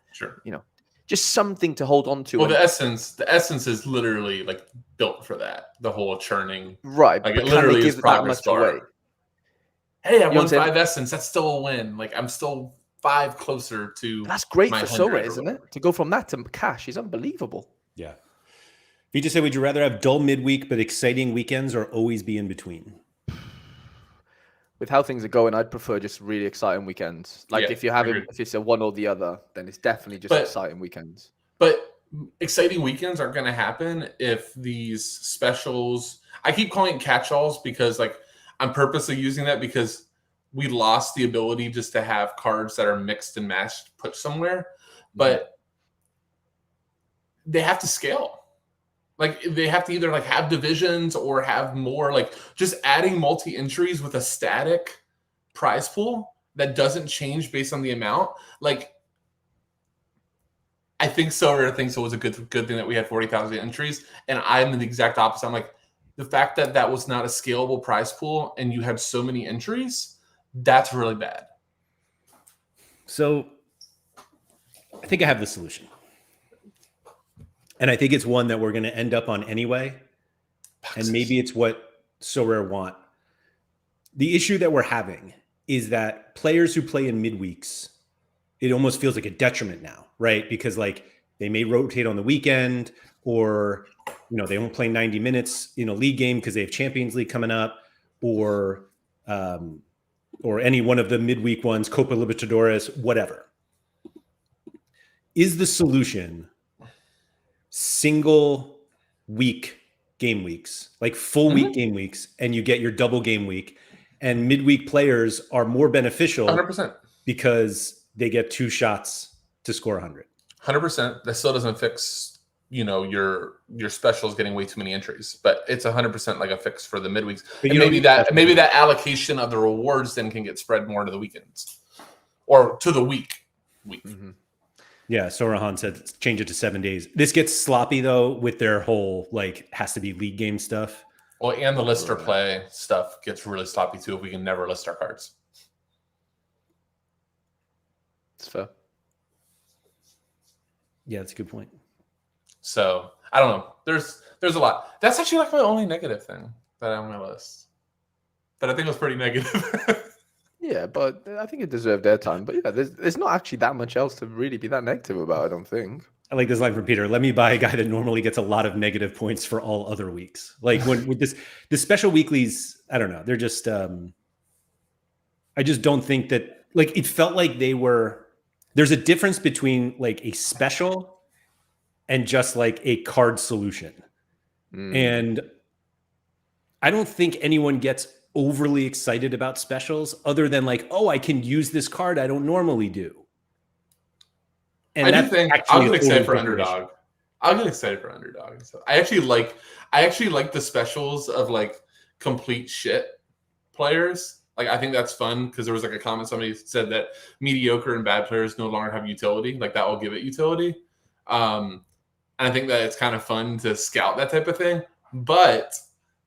just something to hold on to. Well, the essence is literally like built for that. The whole churning, right? Like but it literally give is progress that much bar. Away? Hey, I won 5 essence. That's still a win. Like I'm still 5 closer to. That's great for Sorare, isn't it? To go from that to cash is unbelievable. Yeah. You just said, would you rather have dull midweek but exciting weekends, or always be in between? With how things are going, I'd prefer just really exciting weekends. Like if it's a one or the other, then it's definitely just exciting weekends. But exciting weekends aren't going to happen if these specials. I keep calling it catch-alls because like I'm purposely using that because we lost the ability just to have cards that are mixed and matched put somewhere, but they have to scale. Like they have to either like have divisions or have more, like just adding multi-entries with a static prize pool that doesn't change based on the amount. Like I think Sorare thinks it was a good thing that we had 40,000 entries, and I'm the exact opposite. I'm like, the fact that was not a scalable prize pool and you had so many entries, that's really bad. So I think I have the solution. And I think it's one that we're going to end up on anyway. And maybe it's what Sorare want. The issue that we're having is that players who play in midweeks, it almost feels like a detriment now, right? Because like they may rotate on the weekend, or they won't play 90 minutes in a league game because they have Champions League coming up, or any one of the midweek ones, Copa Libertadores, whatever. Is the solution single week game weeks, like full week game weeks, and you get your double game week, and midweek players are more beneficial 100%, because they get 2 shots to score 100. 100%. That still doesn't fix, your specials getting way too many entries, but it's 100% like a fix for the midweeks. And maybe that allocation of the rewards then can get spread more to the weekends or to the week. Mm-hmm. Yeah, Sorahan said change it to 7 days. This gets sloppy though with their whole like has to be league game stuff. Well, and the lister play stuff gets really sloppy too if we can never list our cards. That's fair. Yeah, that's a good point. So I don't know. There's a lot. That's actually like my only negative thing that I'm on my list. That I think was pretty negative. Yeah, but I think it deserved airtime. But yeah, there's not actually that much else to really be that negative about, I don't think. I like this line from Peter. Let me buy a guy that normally gets a lot of negative points for all other weeks. Like when with the special weeklies, I don't know. They're just I just don't think that, like, it felt like there's a difference between like a special and just like a card solution. And I don't think anyone gets overly excited about specials other than like, oh, I can use this card I don't normally do. And I do think I was excited for underdog. I'll get excited for underdog. So I actually like the specials of like complete shit players. Like I think that's fun because there was like a comment somebody said that mediocre and bad players no longer have utility. Like that will give it utility. And I think that it's kind of fun to scout that type of thing. But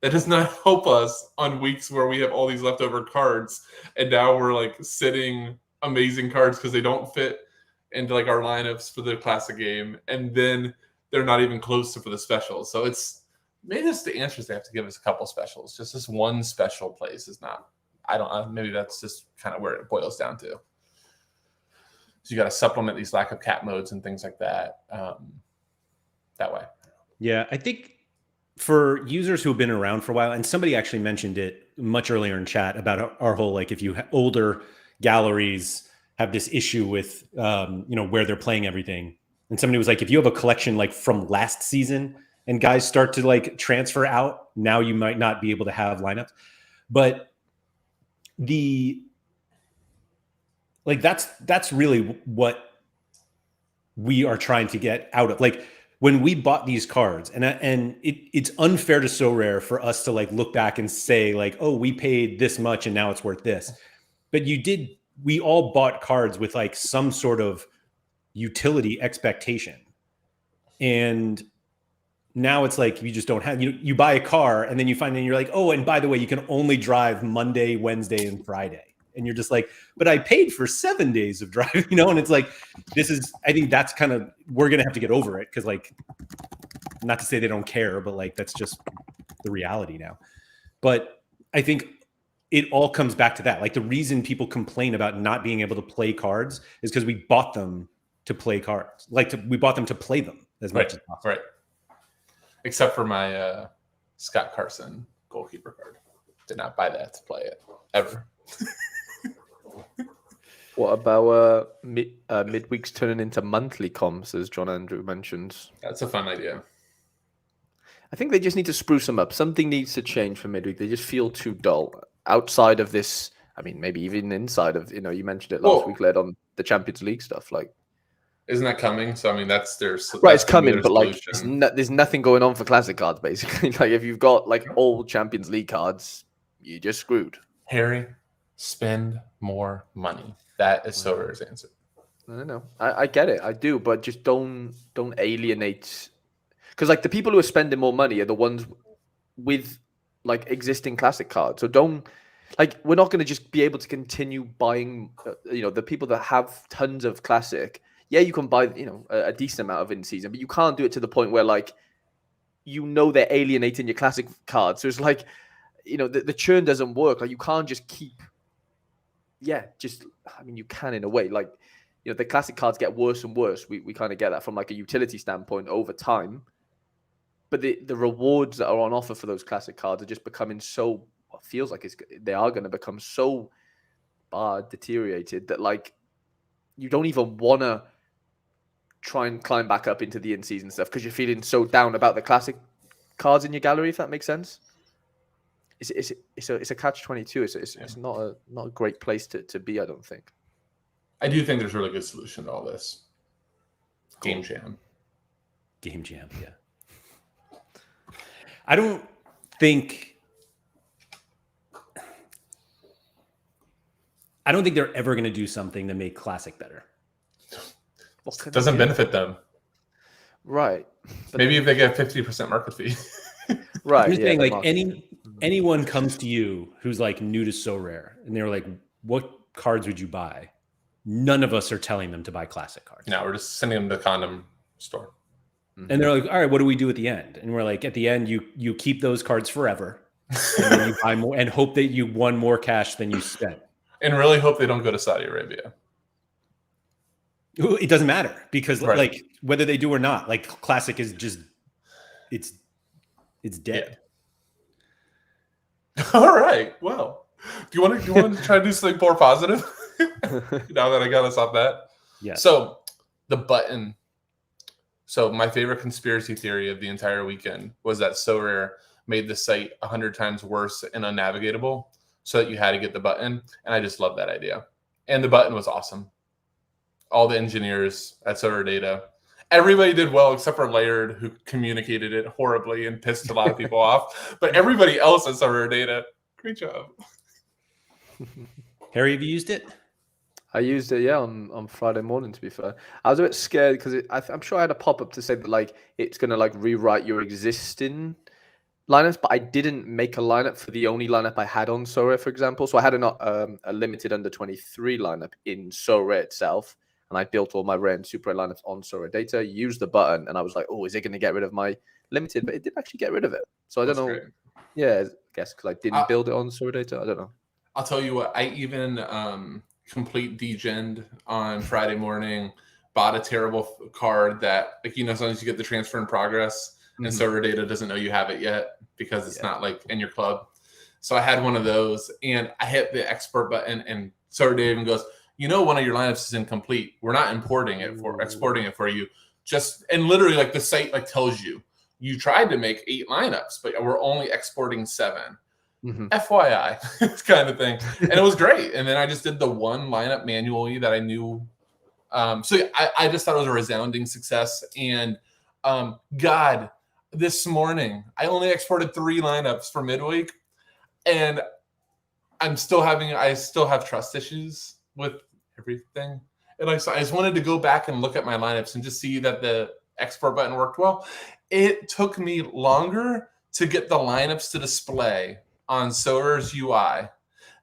that does not help us on weeks where we have all these leftover cards and now we're like sitting amazing cards because they don't fit into like our lineups for the classic game, and then they're not even close to for the specials. So it's maybe that's the answer is they have to give us a couple specials. Just this one special place is not. I don't. Maybe that's just kind of where it boils down to. So you got to supplement these lack of cap modes and things like that. That way. Yeah, I think for users who have been around for a while, and somebody actually mentioned it much earlier in chat about our whole like if you older galleries have this issue with where they're playing everything. And somebody was like, if you have a collection like from last season and guys start to like transfer out, now you might not be able to have lineups. But that's really what we are trying to get out of. Like when we bought these cards, and it's unfair to Sorare for us to like look back and say like, oh, we paid this much and now it's worth this. But we all bought cards with like some sort of utility expectation. And now it's like you just don't have, you buy a car and then you find and you're like, oh, and by the way, you can only drive Monday, Wednesday, and Friday. And you're just like, but I paid for 7 days of driving, and it's like, I think that's kind of, we're going to have to get over it. Cause like, not to say they don't care, but like, that's just the reality now. But I think it all comes back to that. Like the reason people complain about not being able to play cards is because we bought them to play cards. We bought them to play them as much as possible. Right. Except for my Scott Carson goalkeeper card. Did not buy that to play it ever. What about midweeks turning into monthly comps, as John Andrew mentioned? That's a fun idea. I think they just need to spruce them up. Something needs to change for midweek. They just feel too dull. Outside of this, I mean, maybe even inside of, you mentioned it last week, led on the Champions League stuff. Like, isn't that coming? So, I mean, that's their right. It's coming, but like, there's nothing going on for classic cards, basically. Like, if you've got like all Champions League cards, you're just screwed. Harry, spend more money. That is Sorare's answer. I don't know. I get it. I do, but just don't alienate. Because like the people who are spending more money are the ones with like existing classic cards. So we're not going to just be able to continue buying, the people that have tons of classic. Yeah, you can buy, a decent amount of in season, but you can't do it to the point where like, they're alienating your classic cards. So it's like, the churn doesn't work. Like you can't just keep, you can in a way, like, the classic cards get worse and worse. We kind of get that from like a utility standpoint over time. But the rewards that are on offer for those classic cards are just becoming so, feels like they are going to become so deteriorated that like you don't even want to try and climb back up into the in-season stuff because you're feeling so down about the classic cards in your gallery, if that makes sense. It's a catch-22. It's not a great place to be, I don't think. I do think there's a really good solution to all this. Game Jam, yeah. I don't think they're ever going to do something to make Classic better. Doesn't benefit them. Right. But maybe if they get a 50% market fee. Right. I'm just saying, like anyone comes to you who's like new to Sorare and they're like, what cards would you buy? None of us are telling them to buy Classic cards. No, we're just sending them to the condom store. And they're like, all right, what do we do at the end? And we're like, at the end, you keep those cards forever. And then you buy more and hope that you won more cash than you spent. And really hope they don't go to Saudi Arabia. It doesn't matter because like whether they do or not, like Classic is just it's dead. Yeah. All right. Well, do you want to try to do something more positive? Now that I got us off that. Yeah. So the button. So my favorite conspiracy theory of the entire weekend was that Sorare made the site 100 times worse and unnavigatable so that you had to get the button. And I just love that idea. And the button was awesome. All the engineers at Sorare Data. Everybody did well except for Laird, who communicated it horribly and pissed a lot of people off. But everybody else at Sorare Data, great job. Harry, have you used it? I used it, on Friday morning. To be fair, I was a bit scared because I'm sure I had a pop up to say that like it's gonna like rewrite your existing lineups, but I didn't make a lineup for the only lineup I had on Sorare, for example. So I had a limited under 23 lineup in Sorare itself, and I built all my rare and super rare lineups on Sorare Data. Used the button, and I was like, oh, is it going to get rid of my limited? But it did actually get rid of it. So I don't know. Great. Yeah, I guess because I didn't build it on Sorare Data. I don't know. I'll tell you what. I even complete degened on Friday morning. Bought a terrible card that, like, sometimes you get the transfer in progress. And Sorare Data doesn't know you have it yet because it's not like in your club. So I had one of those, and I hit the export button, and Sorare Data even goes, one of your lineups is incomplete. We're not exporting it for you. And literally, like, the site like tells you tried to make 8 lineups, but we're only exporting 7. FYI, kind of thing. And it was great. And then I just did the one lineup manually that I knew. So I just thought it was a resounding success. And God. This morning, I only exported 3 lineups for midweek, and I still have trust issues with everything. And I just wanted to go back and look at my lineups and just see that the export button worked well. It took me longer to get the lineups to display on Sorare's UI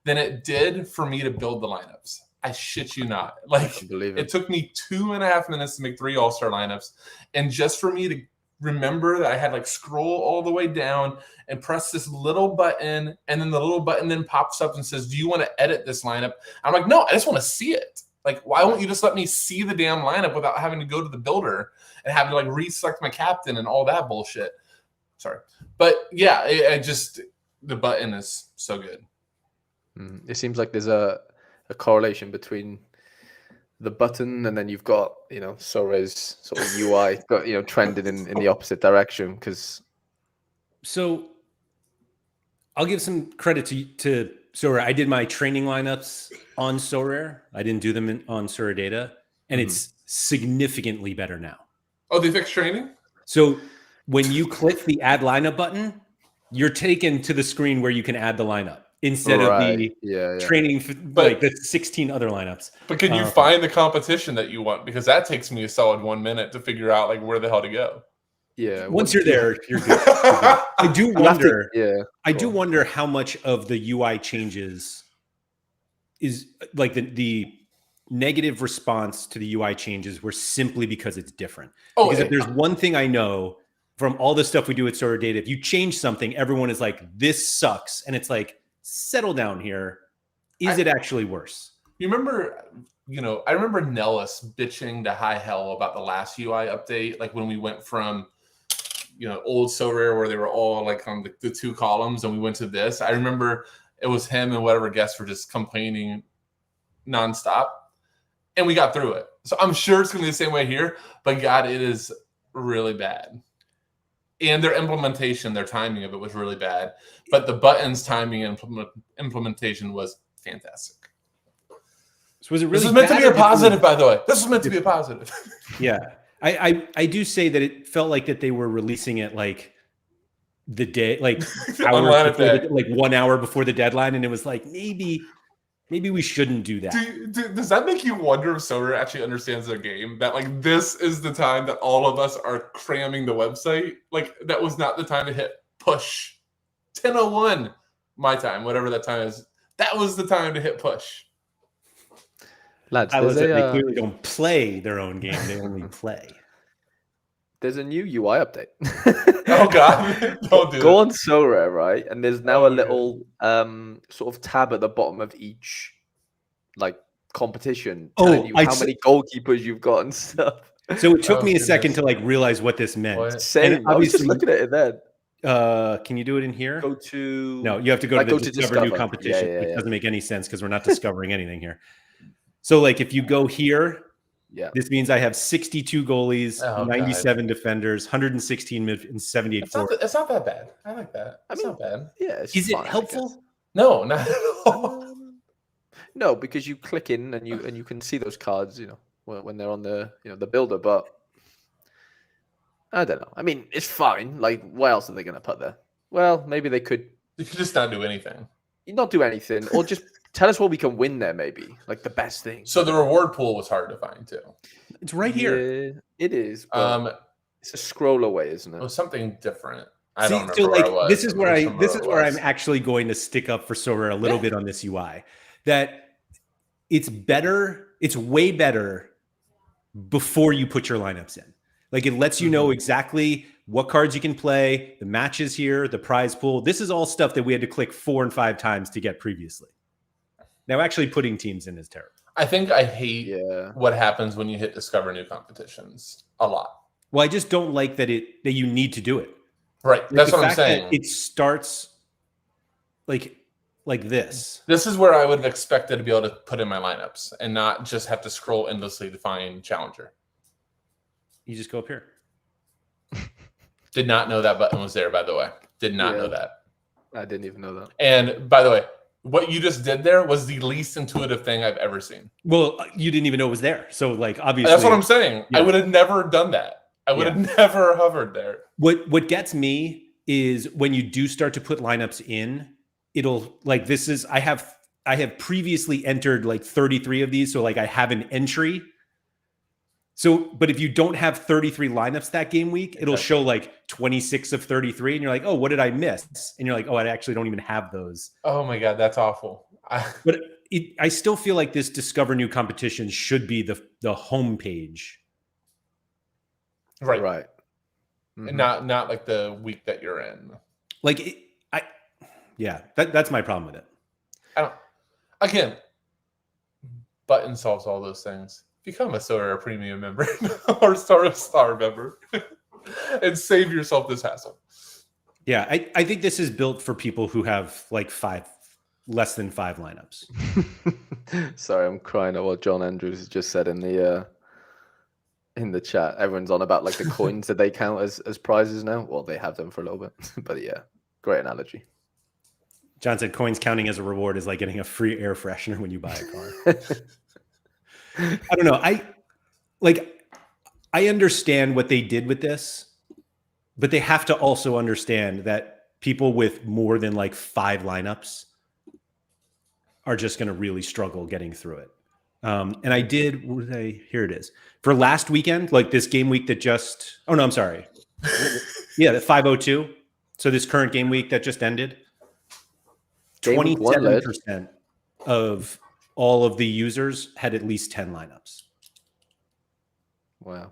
than it did for me to build the lineups. I shit you not. Like, it took me 2.5 minutes to make 3 all-star lineups, and just for me to remember that I had like scroll all the way down and press this little button, and then the little button then pops up and says, do you want to edit this lineup? I'm like, no, I just want to see it. Like, why won't you just let me see the damn lineup without having to go to the builder and have to like reselect my captain and all that bullshit? Sorry. But yeah, the button is so good. It seems like there's a correlation between the button, and then you've got Sorare's sort of UI got trended in the opposite direction. So I'll give some credit to Sorare. I did my training lineups on Sorare. I didn't do them on Sorare Data, and it's significantly better now. Oh, they fixed training? So when you click the add lineup button, you're taken to the screen where you can add the lineup instead of the training, like the 16 other lineups. But can you find the competition that you want? Because that takes me a solid 1 minute to figure out like where the hell to go. Yeah. Once you're there, you're good. I do wonder. I do wonder how much of the UI changes is like the negative response to the UI changes were simply because it's different. Because if there's one thing I know from all the stuff we do at Sorare Data, if you change something, everyone is like, this sucks. And it's like, settle down here. Is it actually worse? You remember, I remember Nellis bitching to high hell about the last UI update. Like when we went from, old Sorare where they were all like on the 2 columns, and we went to this. I remember it was him and whatever guests were just complaining nonstop, and we got through it. So I'm sure it's going to be the same way here, but God, it is really bad. And their implementation, their timing of it was really bad. But the buttons timing and implementation was fantastic. So was it really? This was meant to be a positive, by the way. This was meant to be a positive. Yeah. I do say that it felt like that they were releasing it like the day, like hours before like 1 hour before the deadline. And it was like, maybe we shouldn't do that. Does that make you wonder if Sorare actually understands their game? That like this is the time that all of us are cramming the website? Like that was not the time to hit push. 10:01 my time, whatever that time is. That was the time to hit push. Lads, they clearly don't play their own game. They only play. There's a new UI update. Oh God! Go on Sorare, right? And there's now a little sort of tab at the bottom of each like competition telling you how many goalkeepers you've got and stuff. So it took me a second to like realize what this meant. Same. I was just looking at it then. Can you do it in here? No, you have to go to discover new competition, which doesn't make any sense because we're not discovering anything here. So like if you go here, this means I have 62 goalies, 97 defenders, 116 mid, and 78 forwards. It's not that bad. I like that. It's not bad. Yeah. Is it helpful? No, not at all. No, because you click in and you can see those cards, when they're on the the builder. But I don't know. I mean, it's fine. Like, what else are they going to put there? Well, maybe they could. You could just not do anything. Not do anything, or just tell us what we can win there. Maybe like the best thing. So the reward pool was hard to find too. It's right here. Yeah, it is. It's a scroll away, isn't it? It was something different. I don't remember so where I was. This is where I'm actually going to stick up for Sorare a little bit on this UI. That it's better. It's way better before you put your lineups in. Like, it lets you know exactly what cards you can play, the matches here, the prize pool. This is all stuff that we had to click 4 and 5 times to get previously. Now, actually putting teams in is terrible. I think I hate what happens when you hit discover new competitions a lot. Well, I just don't like that you need to do it. Right. Like, that's what I'm saying. It starts like this. This is where I would have expected to be able to put in my lineups and not just have to scroll endlessly to find challenger. You just go up here. Did not know that button was there, by the way. Did not know that. I didn't even know that. And by the way, what you just did there was the least intuitive thing I've ever seen. Well, you didn't even know it was there. So, like, obviously. That's what I'm saying. Yeah. I would have never done that. I would have never hovered there. What gets me is when you do start to put lineups in, it'll like this is I have previously entered like 33 of these. So like I have an entry. So, but if you don't have 33 lineups that game week, it'll show like 26 of 33. And you're like, oh, what did I miss? And you're like, oh, I actually don't even have those. Oh my God, that's awful. But I still feel like this discover new competition should be the home page. Right. Mm-hmm. And not like the week that you're in. Like, that's my problem with it. Again, button solves all those things. Become a Sorare premium member or star member and save yourself this hassle. Yeah, I think this is built for people who have like less than 5 lineups. Sorry, I'm crying at what John Andrews just said in the chat. Everyone's on about like the coins that they count as prizes now. Well, they have them for a little bit, but yeah, great analogy. John said coins counting as a reward is like getting a free air freshener when you buy a car. I don't know. I understand what they did with this, but they have to also understand that people with more than like 5 lineups are just going to really struggle getting through it. And I did, here it is. For last weekend, like this game week that just, oh no, I'm sorry. Yeah, the 502. So this current game week that just ended, 27% of all of the users had at least 10 lineups. Wow.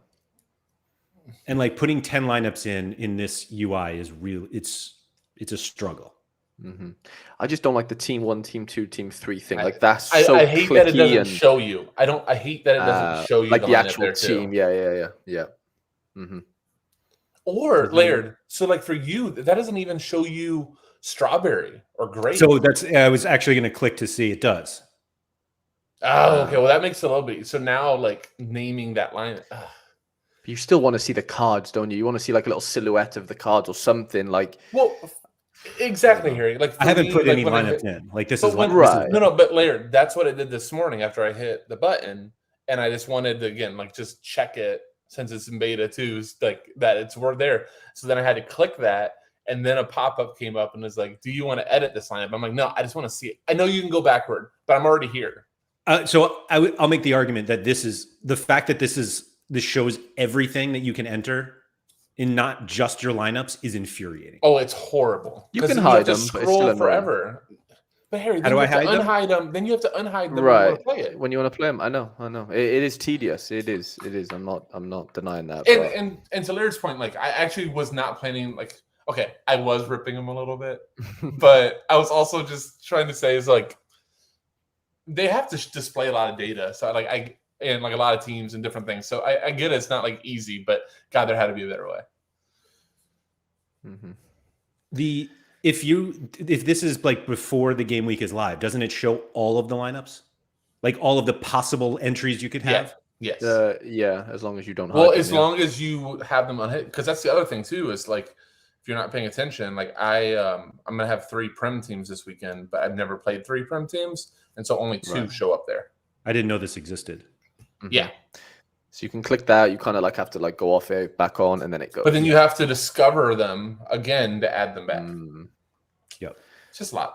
And like putting 10 lineups in this UI is real. It's a struggle. Mm-hmm. I just don't like the team 1, team 2, team 3 thing. Like that's so I hate that it doesn't show you. I hate that it doesn't show you like the actual there team. Too. Yeah. Mm-hmm. Or Laird. So like for you, that doesn't even show you strawberry or grape. So I was actually going to click to see it does. Oh, okay. Well, that makes it a little bit. So now, like naming that line, you still want to see the cards, don't you? You want to see like a little silhouette of the cards or something like. Well, exactly, Harry. Like I haven't put any lineups in. Like this is right. No, but Laird, that's what I did this morning after I hit the button, and I just wanted to again like just check it since it's in beta too, like that it's there. So then I had to click that. And then a pop-up came up and was like, do you want to edit this lineup? I'm like, no, I just want to see it. I know you can go backward, but I'm already here. So I'll make the argument that this is the fact that this shows everything that you can enter in not just your lineups is infuriating. Oh, it's horrible. You can hide them, but it's still forever. But Harry, how do I hide them? Unhide them? Then you have to unhide them right when you want to play it. When you want to play them, I know. It is tedious. It is. I'm not denying that. And to Laird's point, like I actually was not planning. Like, okay, I was ripping them a little bit, but I was also just trying to say is like they have to display a lot of data. So like and like a lot of teams and different things. So I get it. It's not like easy, but God, there had to be a better way. Mm-hmm. If this is like before the game week is live, doesn't it show all of the lineups? Like all of the possible entries you could have? Yeah. Yes. Yeah, as long as you don't hide them, as long as you have them unhit. Because that's the other thing too, is like if you're not paying attention, like I'm gonna have 3 Prem teams this weekend, but I've never played 3 Prem teams, and so only 2 show up there. I didn't know this existed. Mm-hmm. Yeah. So you can click that. You kind of like have to like go off it, back on, and then it goes. But then you have to discover them again to add them back. Yep. It's just a lot.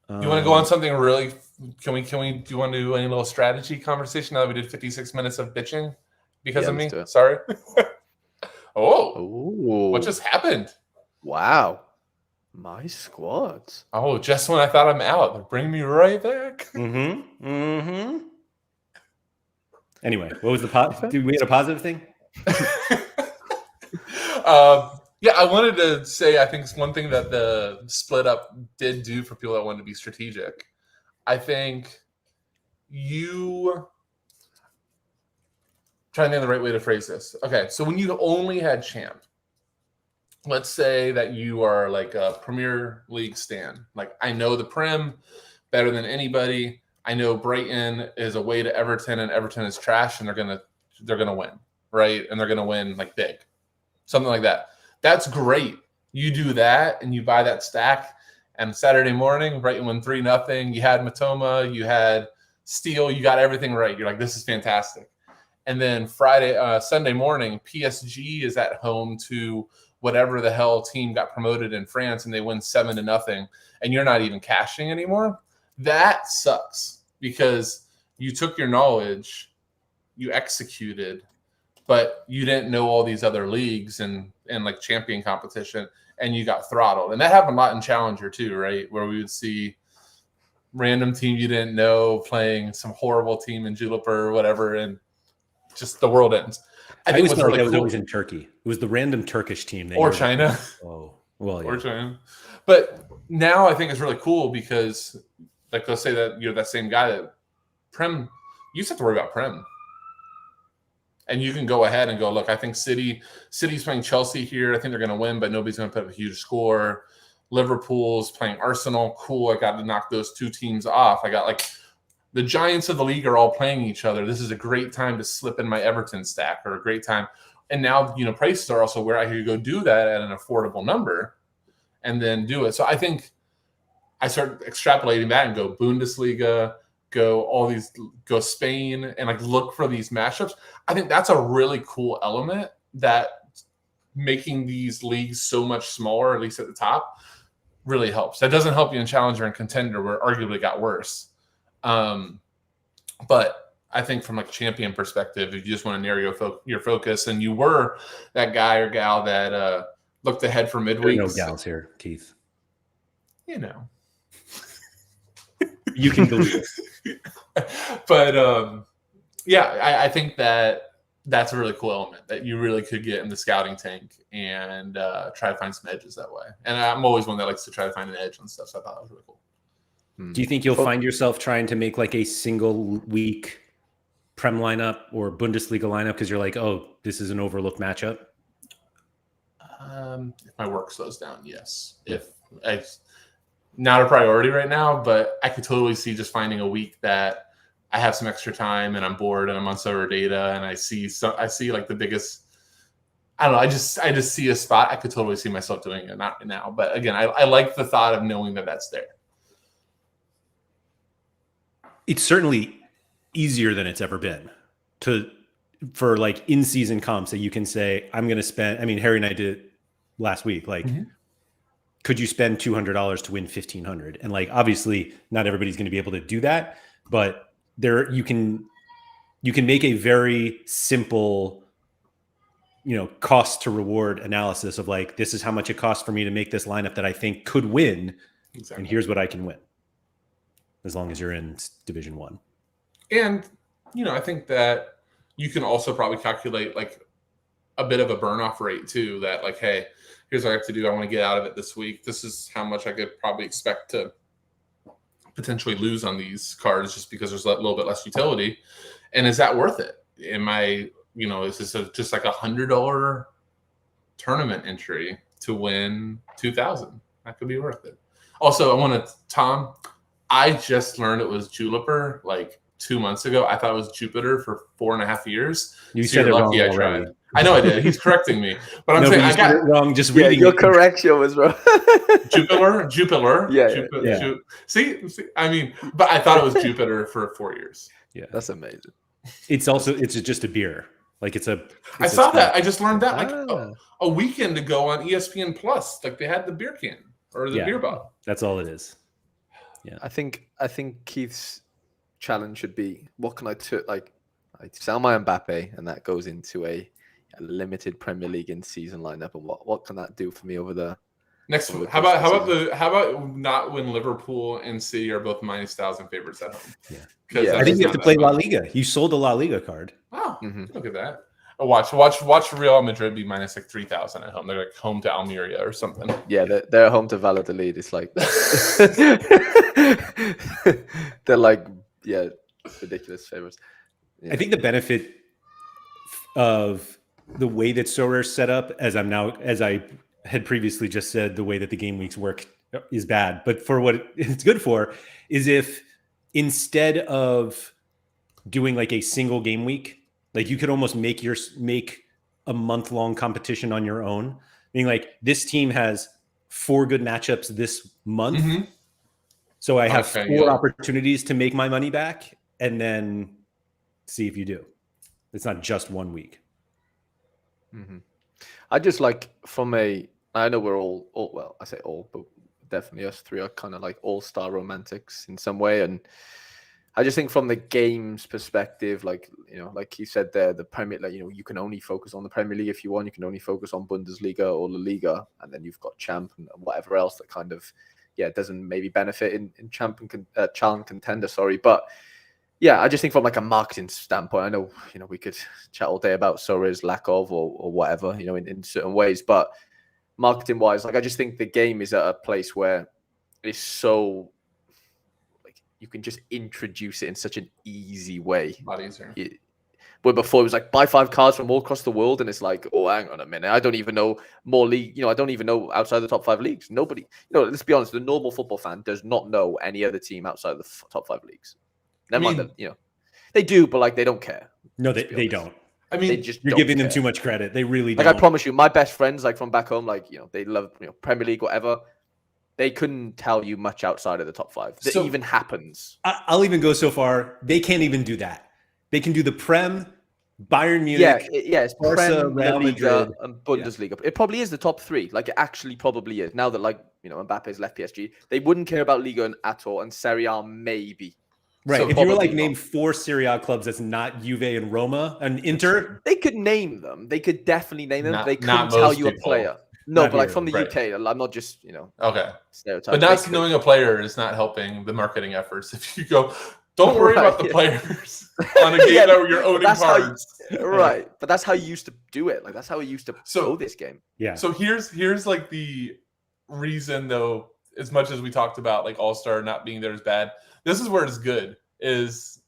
You want to go on something really? Can we? Do you want to do any little strategy conversation now that we did 56 minutes of bitching because of me? Sorry. What just happened? Wow. My squad. Oh, just when I thought I'm out, bring me right back. Anyway, what was the did we get a positive thing? Yeah, I wanted to say I think it's one thing that the split up did do for people that wanted to be strategic. I think trying to think of the right way to phrase this. Okay, so when you only had champ, let's say that you are like a Premier League stan. Like, I know the Prem better than anybody. I know Brighton is away to Everton, and Everton is trash, and they're gonna win, right? And they're gonna win like big, something like that. That's great. You do that, and you buy that stack. And Saturday morning, Brighton won 3-0. You had Matoma, you had Steele, you got everything right. You're like, this is fantastic. And then Sunday morning, PSG is at home to whatever the hell team got promoted in France, and they win 7-0, and you're not even cashing anymore. That sucks because you took your knowledge, you executed, but you didn't know all these other leagues and like champion competition, and you got throttled. And that happened a lot in Challenger too, right? Where we would see random team you didn't know playing some horrible team in Juniper or whatever, and just the world ends. I think it was really cool. It was always in Turkey. It was the random Turkish team. Or China. Like, oh, well, yeah. Or China. But now I think it's really cool because, like, let's say that you're that same guy that Prem, you just have to worry about Prem. And you can go ahead and go, look, I think City's playing Chelsea here. I think they're going to win, but nobody's going to put up a huge score. Liverpool's playing Arsenal. Cool. I got to knock those two teams off. I got like the giants of the league are all playing each other. This is a great time to slip in my Everton stack, or a great time. And now, prices are also where I could go do that at an affordable number and then do it. So I think I start extrapolating that and go Bundesliga, go Spain, and like look for these matchups. I think that's a really cool element, that making these leagues so much smaller, at least at the top, really helps. That doesn't help you in Challenger and Contender, where arguably got worse. But I think from like a champion perspective, if you just want to narrow your focus, and you were that guy or gal that looked ahead for midweek. No gals here, Keith. You can believe it. But I think that's a really cool element that you really could get in the scouting tank and try to find some edges that way. And I'm always one that likes to try to find an edge on stuff, so I thought that was really cool. Do you think you'll find yourself trying to make like a single week Prem lineup or Bundesliga lineup because you're like, oh, this is an overlooked matchup? If my work slows down, yes. If it's not a priority right now, but I could totally see just finding a week that I have some extra time and I'm bored and I'm on server data and I see like the biggest. I don't know. I just see a spot. I could totally see myself doing it, not now. But again, I like the thought of knowing that that's there. It's certainly easier than it's ever been for like in-season comps that you can say, I'm going to spend. I mean, Harry and I did it last week. Like, could you spend $200 to win $1,500? And like, obviously, not everybody's going to be able to do that, but you can make a very simple, cost to reward analysis of like, this is how much it costs for me to make this lineup that I think could win, exactly. And here's what I can win. As long as you're in Division 1. And, I think that you can also probably calculate like a bit of a burn off rate too, that like, hey, here's what I have to do. I want to get out of it this week. This is how much I could probably expect to potentially lose on these cards just because there's a little bit less utility. And is that worth it? Am I, is this just like $100 tournament entry to win 2,000? That could be worth it. Also, Tom, I just learned it was Juniper like 2 months ago. I thought it was Jupiter for 4.5 years. You said it wrong I tried. I know I did. He's correcting me, but I'm saying I got it wrong. Just reading. Your correction was wrong. Jupiter. Yeah. See, I mean, but I thought it was Jupiter for 4 years. Yeah, that's amazing. It's just a beer. Like I saw that. I just learned that like a weekend ago on ESPN Plus. Like they had the beer can or the beer bottle. That's all it is. Yeah. I think Keith's challenge should be, what can I I sell my Mbappe, and that goes into a limited Premier League in season lineup, and what can that do for me over the next? How about not when Liverpool and City are both -1,000 favorites at home? I think you have to play La Liga. You sold a La Liga card. Oh, look at that. Watch Real Madrid be minus like 3,000 at home. They're like home to Almeria or something. Yeah, they're home to Valladolid. It's like they're like ridiculous favorites. Yeah. I think the benefit of the way that Sorare is set up, as I had previously just said, the way that the game weeks work is bad. But for what it's good for is if instead of doing like a single game week, like you could almost make a month-long competition on your own. Meaning like this team has 4 good matchups this month. Mm-hmm. So I have 4 opportunities to make my money back and then see if you do. It's not just 1 week. Mm-hmm. I just like I know we're all well, I say all, but definitely us 3 are kind of like all-star romantics in some way. And I just think from the game's perspective, like you said there, the Premier League, you can only focus on the Premier League if you want. You can only focus on Bundesliga or La Liga, and then you've got Champ and whatever else that kind of, doesn't maybe benefit in Champ and Challenge Contender. Sorry, but yeah, I just think from like a marketing standpoint, I know we could chat all day about Sorare's lack of or whatever, in certain ways, but marketing wise, like I just think the game is at a place where it's so. You can just introduce it in such an easy way. A lot easier. Where before it was like buy 5 cards from all across the world, and it's like, oh, hang on a minute, I don't even know more league. I don't even know outside the top 5 leagues. Nobody, let's be honest, the normal football fan does not know any other team outside of the top 5 leagues. Never mind that, they do, but like they don't care. No, they don't. I mean, you're giving them too much credit. They really don't. Like I promise you, my best friends, like from back home, like they love Premier League, whatever. They couldn't tell you much outside of the top 5 that even happens. I'll even go so far. They can't even do that. They can do the Prem, Bayern Munich, it's Barca, Prem, Real Madrid, and Bundesliga. Yeah. It probably is the top 3. Like it actually probably is. Now that Mbappe's left PSG, they wouldn't care about Liga at all, and Serie A maybe. Right. So if you were like name 4 Serie A clubs that's not Juve and Roma and Inter, they could name them. They could definitely name them. They couldn't tell you a player. No, not but like from the UK, I'm not just, Okay. stereotyping. But not knowing a player is not helping the marketing efforts. If you go, don't worry about the players on a game that you're owning cards. Right. But that's how you used to do it. Like that's how we used to play this game. Yeah. So here's like the reason though, as much as we talked about like All-Star not being there is bad, this is where it's good is.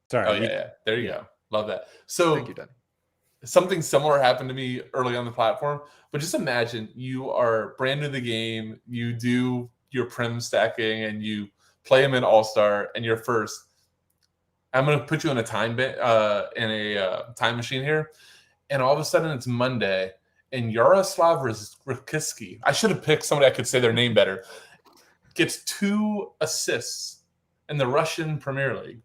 Sorry. Oh yeah. There you go. Love that. So thank you, Danny. Something similar happened to me early on the platform, but just imagine you are brand new to the game, you do your Prem stacking, and you play them in All-Star, and you're first. I'm going to put you in a time time machine here, and all of a sudden it's Monday, and Yaroslav Rakiski, I should have picked somebody I could say their name better, gets 2 assists in the Russian Premier League.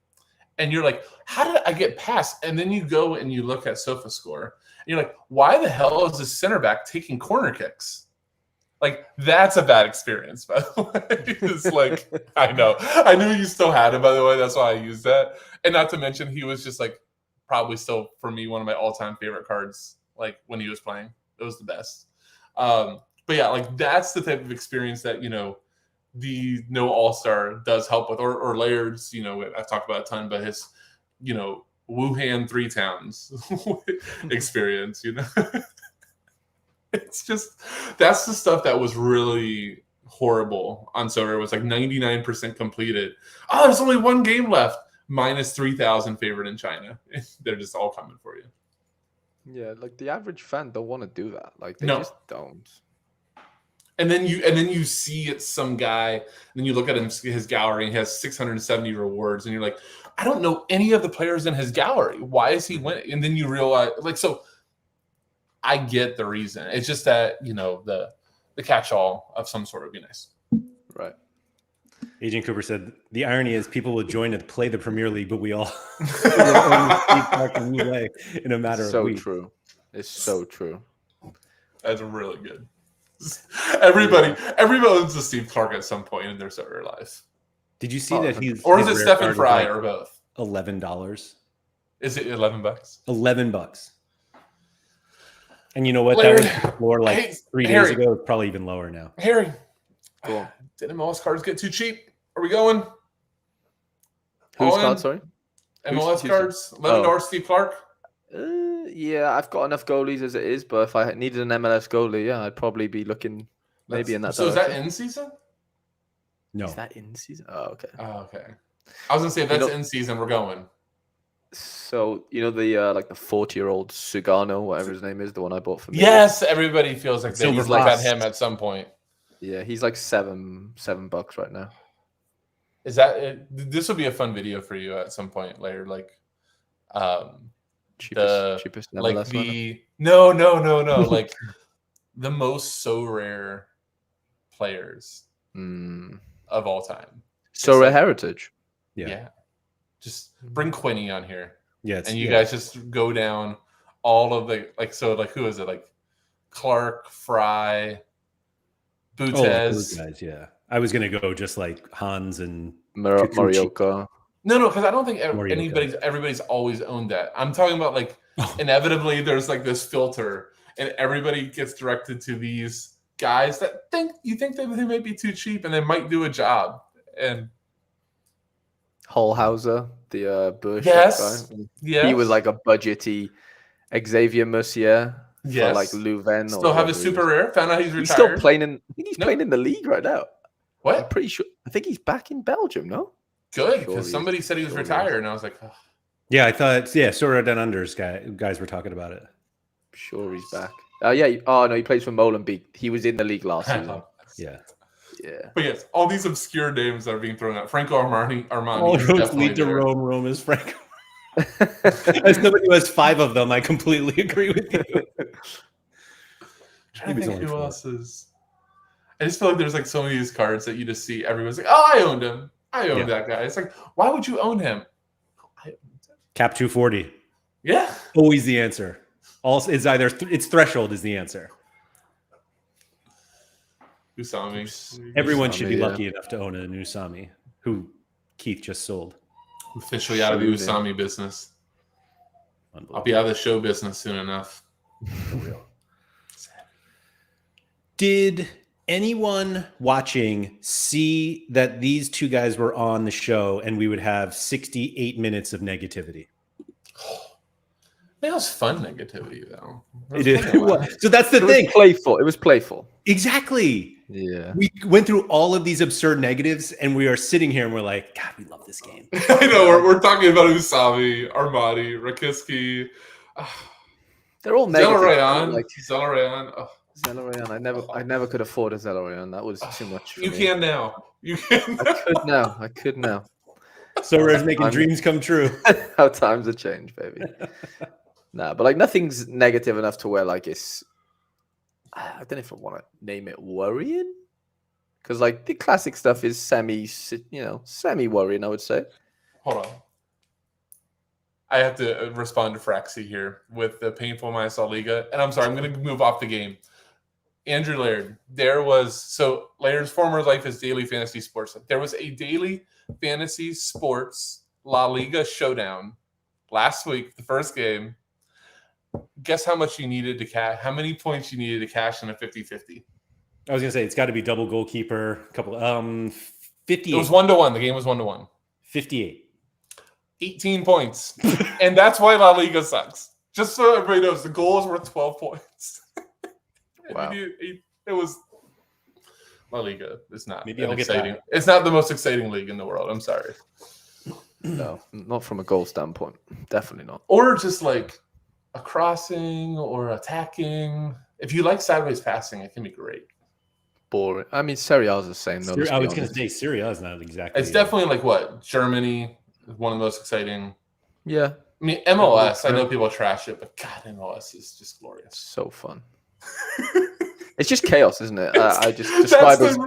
And you're like, how did I get past? And then you go and you look at SofaScore. And you're like, why the hell is this center back taking corner kicks? Like, that's a bad experience, by the way. It's like, I know. I knew you still had it, by the way. That's why I used that. And not to mention, he was just like, probably still, for me, one of my all-time favorite cards, like, when he was playing. It was the best. But yeah, like, that's the type of experience that, the no All-Star does help with, or Laird's, I've talked about a ton, but his, Wuhan 3 towns experience, it's just, that's the stuff that was really horrible on Sorare. It was like 99% completed. Oh, there's only 1 game left. Minus 3,000 favorite in China. They're just all coming for you. Yeah, like the average fan don't want to do that. Like they just don't. And then you see it's some guy, and then you look at his gallery, and he has 670 rewards, and you're like, I don't know any of the players in his gallery. Why is he winning? And then you realize, like, so I get the reason. It's just that, the catch-all of some sort would be nice. Right. Agent Cooper said, the irony is people will join to play the Premier League, but we all will only Steve Clark anyway in a matter of weeks. So true. It's so true. That's really good. Everybody owns a Steve Clark at some point in their Sorare life. Did you see that he's... Or is it Stephen Fry or both? $11. Is it $11? $11. And you know what? Laird, that was before like 3 days ago. It's probably even lower now. Harry, cool. Did MLS cards get too cheap? Are we going? Whose cards, sorry? MLS cards? $11 Steve Clark? Yeah, I've got enough goalies as it is, but if I needed an MLS goalie, yeah, I'd probably be looking maybe in that direction. So is that in season? No. Is that in season? Oh, okay. Oh, okay. I was gonna say if that's in season, we're going. So you know the like the 40-year-old Sugano, whatever his name is, the one I bought for me. Yes, everybody feels like they look at him at some point. Yeah, he's like $7 right now. Is that it? This will be a fun video for you at some point later, like cheapest like the no, like the most so rare players of all time. So rare heritage. Yeah. Just bring Quinny on here. Yeah. And you guys just go down all of the who is it? Like Clark, Fry, Butez. Those guys, yeah. I was gonna go just like Hans and Morioka. No, because I don't think everybody's always owned that. I'm talking about like inevitably there's like this filter and everybody gets directed to these guys that you think they may be too cheap and they might do a job. And Holhauser, the Bush guy. Yeah, he was like a budgety Xavier Mercier for like Louvain. Still have his super rare. Found out he's retired. He's still playing in. I think he's playing in the league right now. What? I'm pretty sure. I think he's back in Belgium. No. Good, because somebody said he was retired, and I was like, oh. Yeah, I thought Sorare Down Under's guys were talking about it. I'm sure he's back. Yeah. Oh no, he plays for Molenbeek. He was in the league last season. Yeah. But yes, all these obscure names that are being thrown out. Franco Armani. All roads lead to Rome. Rome is Franco. As somebody who has 5 of them, I completely agree with you. I think who else is. I just feel like there's like so many of these cards that you just see. Everyone's like, "Oh, I owned him. I owned that guy." It's like, why would you own him? Cap 240. Yeah. Always the answer. Also, it's either it's threshold is the answer. Usami. Everyone should be lucky enough to own an Usami, who Keith just sold. Officially out of the Usami business. I'll be out of the show business soon enough. For real. Did anyone watching see that these two guys were on the show and we would have 68 minutes of negativity? That was fun negativity, though. It is. So that's the thing. It was playful. Exactly. Yeah. We went through all of these absurd negatives, and we are sitting here and we're like, God, we love this game. I know. We're talking about Usami, Armani, Rakisky. They're all negative. Zelarayan. Oh. Zelarayan. I never could afford a Zelarayan. That was too much for me. Can now. You can. I could now. So we're making dreams come true. How times have changed, baby. Nah, but like nothing's negative enough to where like it's. I don't know if I want to name it worrying, because like the classic stuff is semi worrying. I would say. Hold on. I have to respond to Fraxi here with the painful Mysol Liga, and I'm sorry, I'm going to move off the game. Andrew Laird, Laird's former life is Daily Fantasy Sports. There was a Daily Fantasy Sports La Liga showdown last week, the first game. Guess how much you needed to cash? How many points you needed to cash in a 50-50? I was gonna say it's got to be double goalkeeper. Couple 58. It was 1-1. The game was 1-1. 58. 18 points, and that's why La Liga sucks. Just so everybody knows, the goal is worth 12 points. Wow. It was La Liga. It's not exciting. It's not the most exciting league in the world. I'm sorry. No, not from a goal standpoint. Definitely not. Or just like a crossing or attacking. If you like sideways passing, it can be great. Boring. I mean, Serie A is the same. Though, I was going to say Serie A is not exactly. It's definitely like what? Germany is one of the most exciting. Yeah. I mean, MLS, I know people trash it, but God, MLS is just glorious. So fun. It's just chaos, isn't it? I just describe it.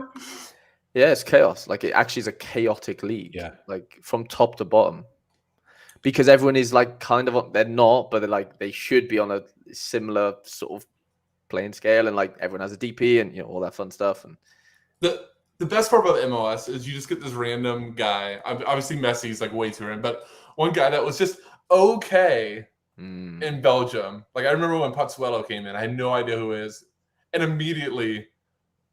Yeah, it's chaos. Like, it actually is a chaotic league. Yeah. Like, from top to bottom. Because everyone is like kind of, they're not, but they're like, they should be on a similar sort of playing scale, and like everyone has a DP and all that fun stuff. And the best part about MLS is you just get this random guy. Obviously Messi's like way too random, but one guy that was just okay in Belgium. Like I remember when Pozzuelo came in, I had no idea who he is, and immediately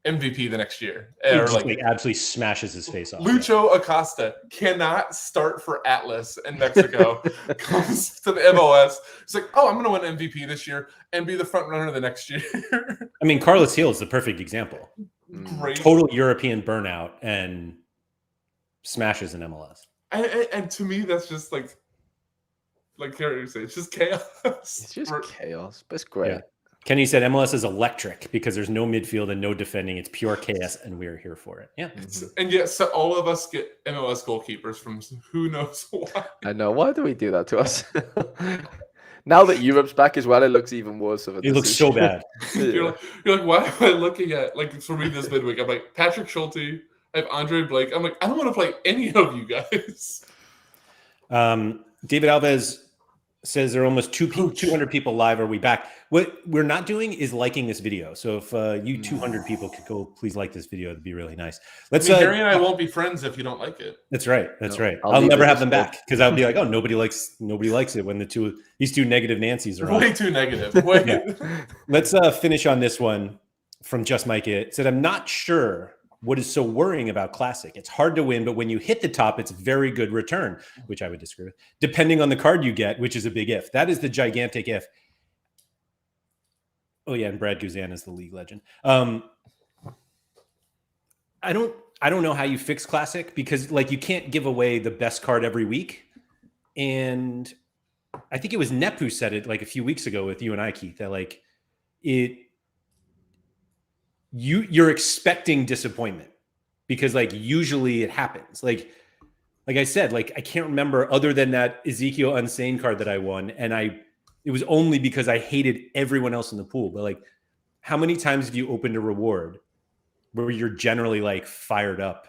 MVP the next year. Or like absolutely smashes his face off. Lucho Acosta cannot start for Atlas in Mexico. Comes to the MLS. He's like, oh, I'm going to win MVP this year and be the front runner the next year. I mean, Carlos Hill is the perfect example. Great. Total European burnout and smashes in MLS. And to me, that's just like Harry said, it's just chaos. It's just chaos, but it's great. Yeah. Kenny said MLS is electric because there's no midfield and no defending. It's pure chaos, and we're here for it. Yeah. And yet, so all of us get MLS goalkeepers from who knows why. I know. Why do we do that to us? Now that Europe's back as well, it looks even worse. It looks so bad. You're like, why am I looking at, like, for me this midweek, I'm like, Patrick Schulte, I have Andre Blake. I'm like, I don't want to play any of you guys. David Alves says there are almost 200 people live. Are we back? What we're not doing is liking this video. So if you 200 people could go, please like this video. It'd be really nice. Harry and I won't be friends if you don't like it. That's right. That's right. I'll never have them back because I'll be like, oh, nobody likes it when these two negative Nancys are on. Way too negative. Way. Yeah. Let's finish on this one from Just Mike. It said, I'm not sure what is so worrying about Classic. It's hard to win, but when you hit the top, it's very good return, which I would disagree with, depending on the card you get, which is a big if. That is the gigantic if. Oh, yeah, and Brad Guzan is the league legend. I don't know how you fix Classic because, like, you can't give away the best card every week. And I think it was Nep who said it, like, a few weeks ago with you and I, Keith, that, like, you're expecting disappointment because, like, usually it happens. Like I said, like, I can't remember other than that Ezekiel Unsane card that I won. And it was only because I hated everyone else in the pool. But, like, how many times have you opened a reward where you're generally, like, fired up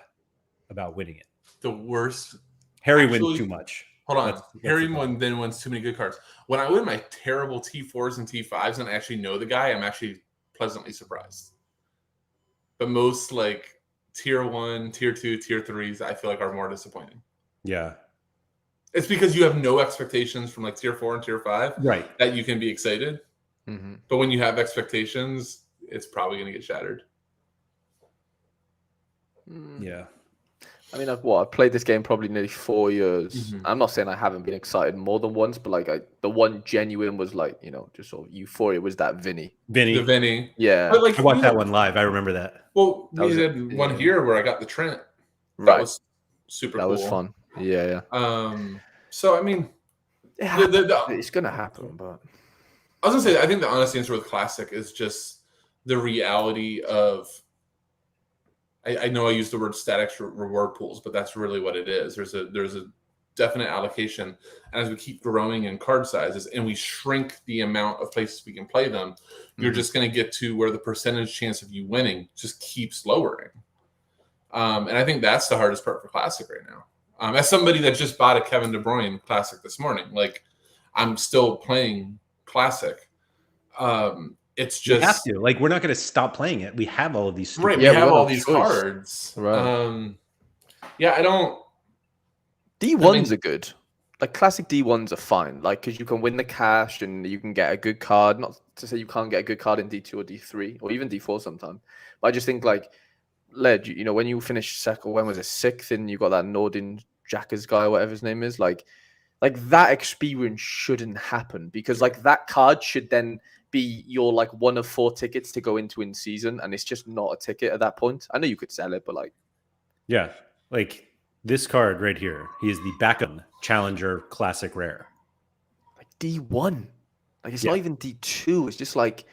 about winning it? The worst. Harry wins too much. Hold on. Harry then wins too many good cards. When I win my terrible T4s and T5s and I actually know the guy, I'm actually pleasantly surprised. But most, like, tier 1, tier 2, tier 3s, I feel like are more disappointing. Yeah. It's because you have no expectations from, like, tier 4 and tier 5 right, that you can be excited. Mm-hmm. But when you have expectations, it's probably going to get shattered. Yeah. I mean, I've played this game probably nearly 4 years. Mm-hmm. I'm not saying I haven't been excited more than once, but, like, the one genuine was, like, just sort of euphoria was that Vinny. The Vinny. Yeah. But, like, I watched that one live. I remember that. Well, we had one here where I got the Trent. That was super cool. That was fun. Yeah. So, I mean, it's going to happen, but I was going to say, I think the honest answer with Classic is just the reality of, I know I use the word static reward pools, but that's really what it is. There's a definite allocation. And as we keep growing in card sizes and we shrink the amount of places we can play them, you're just going to get to where the percentage chance of you winning just keeps lowering. And I think that's the hardest part for Classic right now. As somebody that just bought a Kevin De Bruyne Classic this morning, like, I'm still playing Classic. It's just, we have to. Like, we're not going to stop playing it. We have all of these. Right. We have all these cards. Right. Yeah, I don't. D1s are good. Like, classic D1s are fine. Like, because you can win the cash and you can get a good card. Not to say you can't get a good card in D2 or D3 or even D4 sometimes. But I just think, like, Led, when you finish second, when was it, 6th, and you got that Nordin Jackers guy, whatever his name is, like that experience shouldn't happen because, like, that card should then be your, like, 1 of 4 tickets to go into in season, and it's just not a ticket at that point. I know you could sell it, but, like, yeah, like this card right here, he is the backup challenger classic rare, like D1, like it's not even D2. It's just like,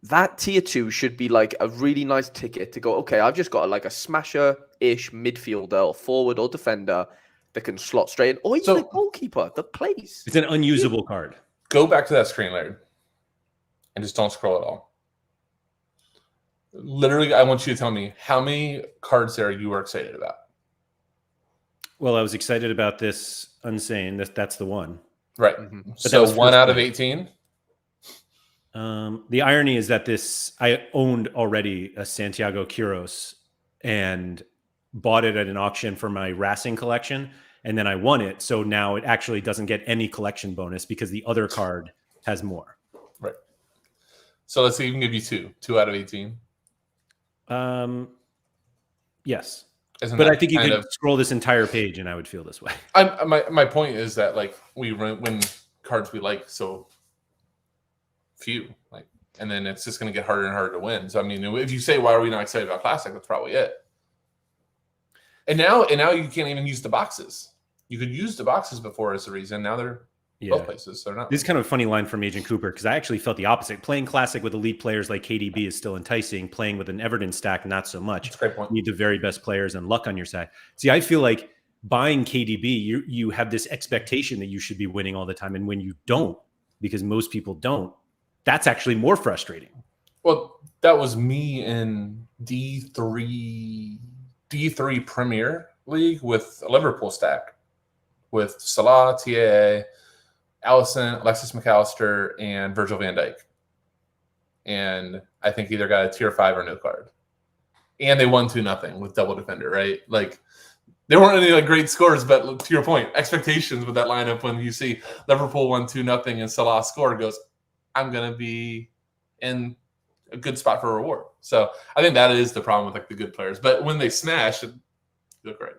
that tier 2 should be like a really nice ticket to go, okay, I've just got like a smasher-ish midfielder or forward or defender that can slot straight in, or even a goalkeeper that plays. It's an unusable card. Go back to that screen, Laird, and just don't scroll at all. Literally, I want you to tell me how many cards there you were excited about. Well, I was excited about this Unsane. That's the one. Right. Mm-hmm. So 1 out of 18? The irony is that I owned already a Santiago Quiros and bought it at an auction for my Racing collection, and then I won it. So now it actually doesn't get any collection bonus because the other card has more. Right. So let's see, we can give you 2 out of 18. Yes. But I think you could scroll this entire page and I would feel this way. My point is that like we win cards we like so few, like, and then it's just going to get harder and harder to win. So I mean, if you say why are we not excited about Classic, that's probably it. And now you can't even use the boxes. You could use the boxes before as a reason. Now they're both places. So they're not. This is kind of a funny line from Agent Cooper because I actually felt the opposite. Playing Classic with elite players like KDB is still enticing. Playing with an Everton stack, not so much. That's a great point. You need the very best players and luck on your side. See, I feel like buying KDB, you have this expectation that you should be winning all the time, and when you don't, because most people don't, that's actually more frustrating. Well, that was me in D3 Premier League with a Liverpool stack with Salah, TAA, Allison, Alexis McAllister, and Virgil van Dijk. And I think either got a tier 5 or no card. And they won 2-0 with double defender, right? Like, they weren't any like great scores, but to your point, expectations with that lineup when you see Liverpool won 2-0 and Salah scored, goes, I'm going to be in a good spot for a reward. So I think that is the problem with like the good players. But when they smash, it look great.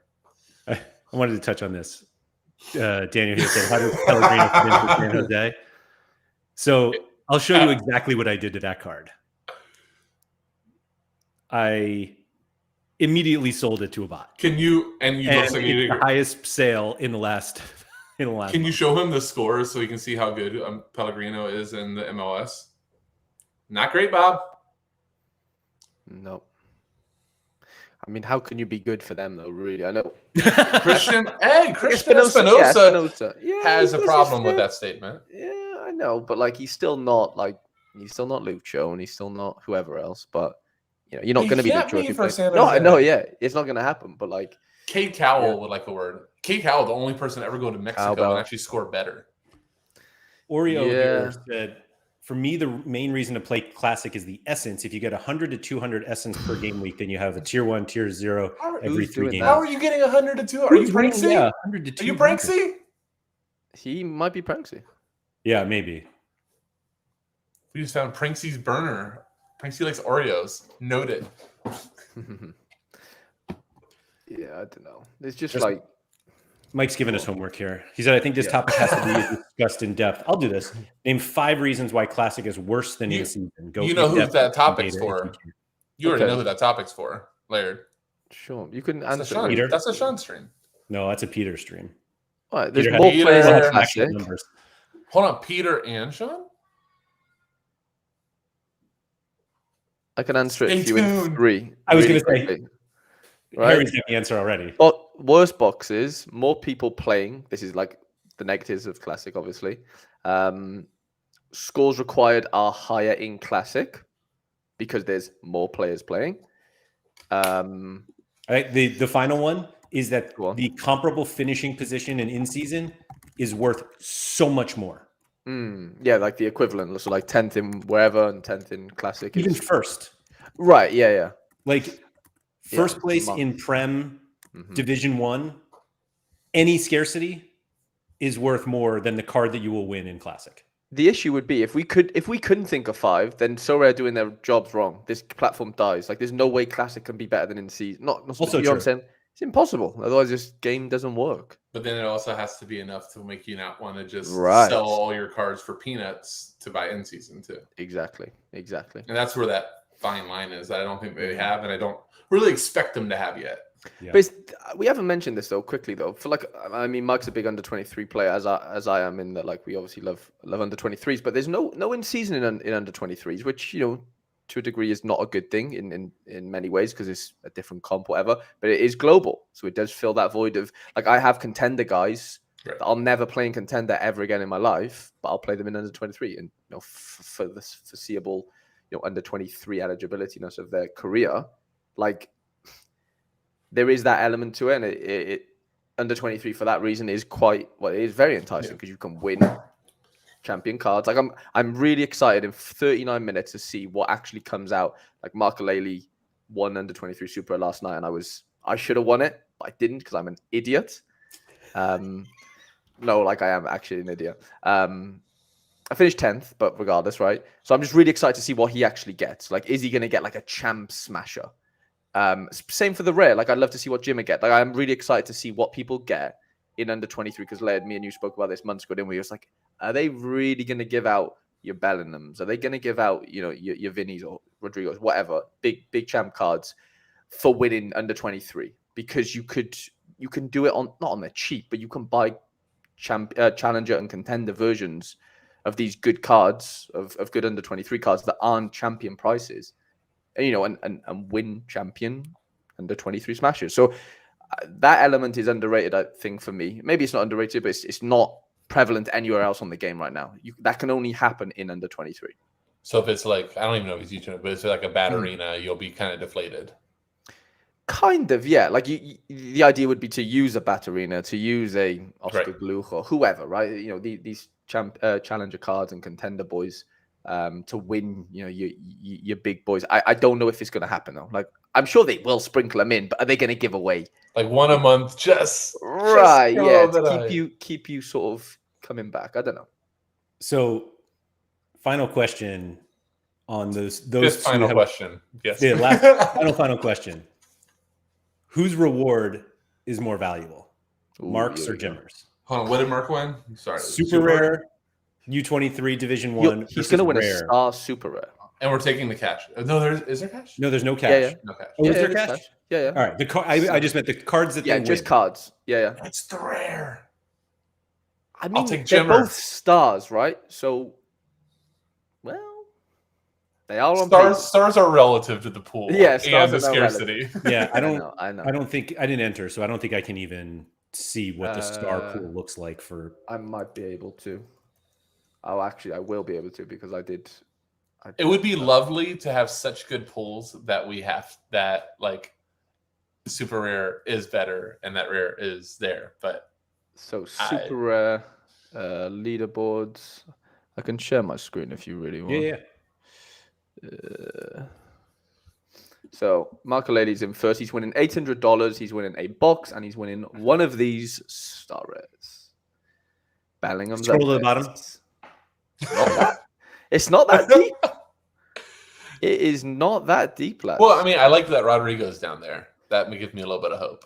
I wanted to touch on this. Daniel here said, how does Pellegrino fit into San Jose? So I'll show you exactly what I did to that card. I immediately sold it to a bot. Can you? And you it's the highest sale in the last. Can month. You show him the scores so he can see how good Pellegrino is in the MLS? Not great, Bob. No. I mean, how can you be good for them though? Really, I know. Christian Espinosa has a problem with that statement. Yeah, I know, but like he's still not Lucho, and he's still not whoever else. But you know, you're not going to be Lucho if you play. No, I know, yeah, it's not going to happen. But like, Cade Cowell would like a word. Cade Cowell, the only person to ever go to Mexico and actually score better. Oreo here said, for me, the main reason to play Classic is the essence. If you get 100 to 200 essence per game week, then you have a tier 1, tier 0 every 3 games. How are you getting 100 to 200? Are you Pranksy? Yeah, 100 to 200. Are you Pranksy? He might be Pranksy. Yeah, maybe. We just found Pranksy's burner. Pranksy likes Oreos. Noted. Yeah, I don't know. It's just like... Mike's giving us homework here. He said, I think this topic has to be discussed in depth. I'll do this. Name 5 reasons why Classic is worse than in season. You know who that topic's for. You already know who that topic's for, Laird. Sure. You can answer Peter. That's a Sean stream. No, that's a Peter stream. Right, there's more players on Classic. Hold on, Peter and Sean? I can answer it for you in 3. I was going to say, right? Harry's got the answer already. But worst boxes, more people playing. This is like the negatives of Classic, obviously. Scores required are higher in Classic because there's more players playing. The final one is that the comparable finishing position in season is worth so much more. Yeah, like the equivalent. So like 10th in wherever and 10th in Classic. Even first. Right, yeah. Like first place in Prem Division 1, any scarcity is worth more than the card that you will win in Classic. The issue would be if we couldn't think of 5, then Sorare are doing their jobs wrong. This platform dies. Like there's no way Classic can be better than in season. Not also, you know what I'm saying? It's impossible. Otherwise, this game doesn't work. But then it also has to be enough to make you not want to just sell all your cards for peanuts to buy in season too. Exactly. And that's where that fine line is that I don't think they have, and I don't really expect them to have yet. Yeah. But we haven't mentioned this though. Quickly though, for like, I mean, Mike's a big under 23 player, as I am, in that like we obviously love under 23s, but there's no in season in under 23s, which you know to a degree is not a good thing in many ways because it's a different comp, whatever. But it is global, so it does fill that void of like I have contender guys that I'll never play in contender ever again in my life, but I'll play them in under 23, and you know for the foreseeable, under 23 eligibilityness of their career, like there is that element to it, and it under 23 for that reason is quite it is very enticing because you can win champion cards. Like I'm really excited in 39 minutes to see what actually comes out. Like Marcolele won under 23 Super last night, and I should have won it, but I didn't because I'm an idiot. No, like I am actually an idiot. I finished 10th, but regardless, right? So I'm just really excited to see what he actually gets. Like, is he going to get like a champ smasher? Same for the rare. Like, I'd love to see what Jimmy get. Like, I'm really excited to see what people get in under 23 because Laird, me and you spoke about this months ago, didn't we? It was like, are they really going to give out your Bellinghams? Are they going to give out, your Vinnies or Rodrigos, whatever, big champ cards for winning under 23? Because you can do it not on the cheap, but you can buy challenger and contender versions of these good cards of good under 23 cards that aren't champion prices, and and win champion under 23 smashes. So that element is underrated, I think, for me. Maybe it's not underrated, but it's not prevalent anywhere else on the game right now. That can only happen in under 23. So if it's like, I don't even know if he's teaching it, but it's like a bad arena, you'll be kind of deflated. Kind of, yeah. Like the idea would be to use a Batterina, to use a Oscar Gluch or whoever, right? These challenger cards and contender boys to win, your big boys. I don't know if it's going to happen though. Like I'm sure they will sprinkle them in, but are they going to give away like one a month? Just to keep you sort of coming back. I don't know. So, final question on those. Final question. Yes. The last final question. Whose reward is more valuable, Mark's or Jimmer's? Hold on, what did Mark win? Sorry, super rare, U23 Division 1. He's going to win a star super rare, and we're taking the cash. No, is there cash? No, there's no cash. Yeah. No cash. Oh, is there cash? Yeah. All right. I just meant the cards that they just win. cards. Yeah. It's the rare. I mean, I'll take they're Jimmer. both stars, right? So, well. They are on stars are relative to the pool, and the scarcity. Yeah, I know. I don't think I didn't enter, so I don't think I can even see what the star pool looks like for. I might be able to. Oh, actually, I will be able to because I did. It would be lovely to have such good pools that we have that like super rare is better and that rare is there, but so super rare leaderboards. I can share my screen if you really want. Yeah. So Marcolele's in first. He's winning $800. He's winning a box, and he's winning one of these star rares. Bellingham's scroll to the bottom. It's not that deep. It is not that deep, lads. Well, I mean, I like that Rodrigo's down there. That gives me a little bit of hope.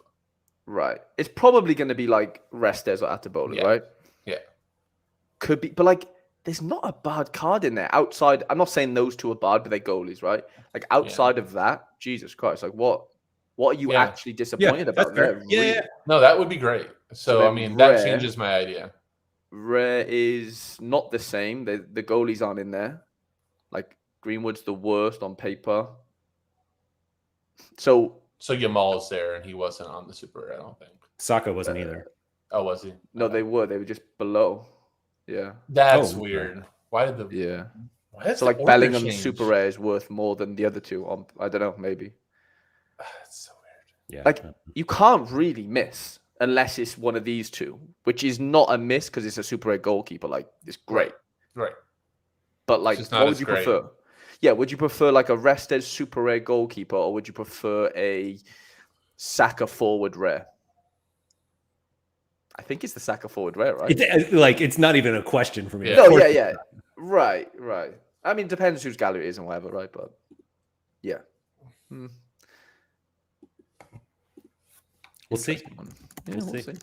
Right. It's probably going to be like Restes or Atabola, right? Yeah. Could be, but like. There's not a bad card in there outside. I'm not saying those two are bad, but they're goalies, right? Like outside of that, Jesus Christ! Like what are you actually disappointed about? Yeah. No, that would be great. So I mean, that changes my idea. Rare is not the same. The goalies aren't in there. Like Greenwood's the worst on paper. So Yamal's there, and he wasn't on the super rare. I don't think Saka wasn't either. Oh, was he? No, they were. They were just below. Yeah, that's weird. Why did so like Bellingham's super rare is worth more than the other two. I don't know, maybe. That's so weird. Yeah, like you can't really miss unless it's one of these two, which is not a miss because it's a super rare goalkeeper. Like it's great, right? But like, what would you prefer? Yeah, would you prefer like a Restes super rare goalkeeper, or would you prefer a Saka forward rare? I think it's the Saka forward rare, right? It's not even a question for me. Yeah. No, yeah. Right. I mean, depends whose gallery it is and whatever, right? But yeah. We'll see. Yeah, we'll see.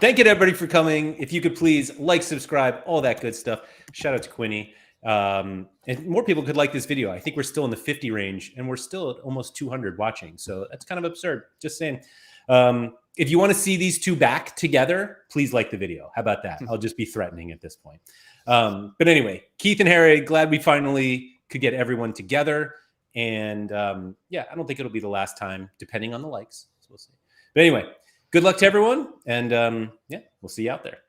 Thank you to everybody for coming. If you could please like, subscribe, all that good stuff. Shout out to Quinny. And more people could like this video. I think we're still in the 50 range and we're still at almost 200 watching. So that's kind of absurd. Just saying. If you want to see these two back together, please like the video. How about that? I'll just be threatening at this point. But anyway, Keith and Harry, glad we finally could get everyone together. And I don't think it'll be the last time, depending on the likes. So we'll see. But anyway, good luck to everyone. And we'll see you out there.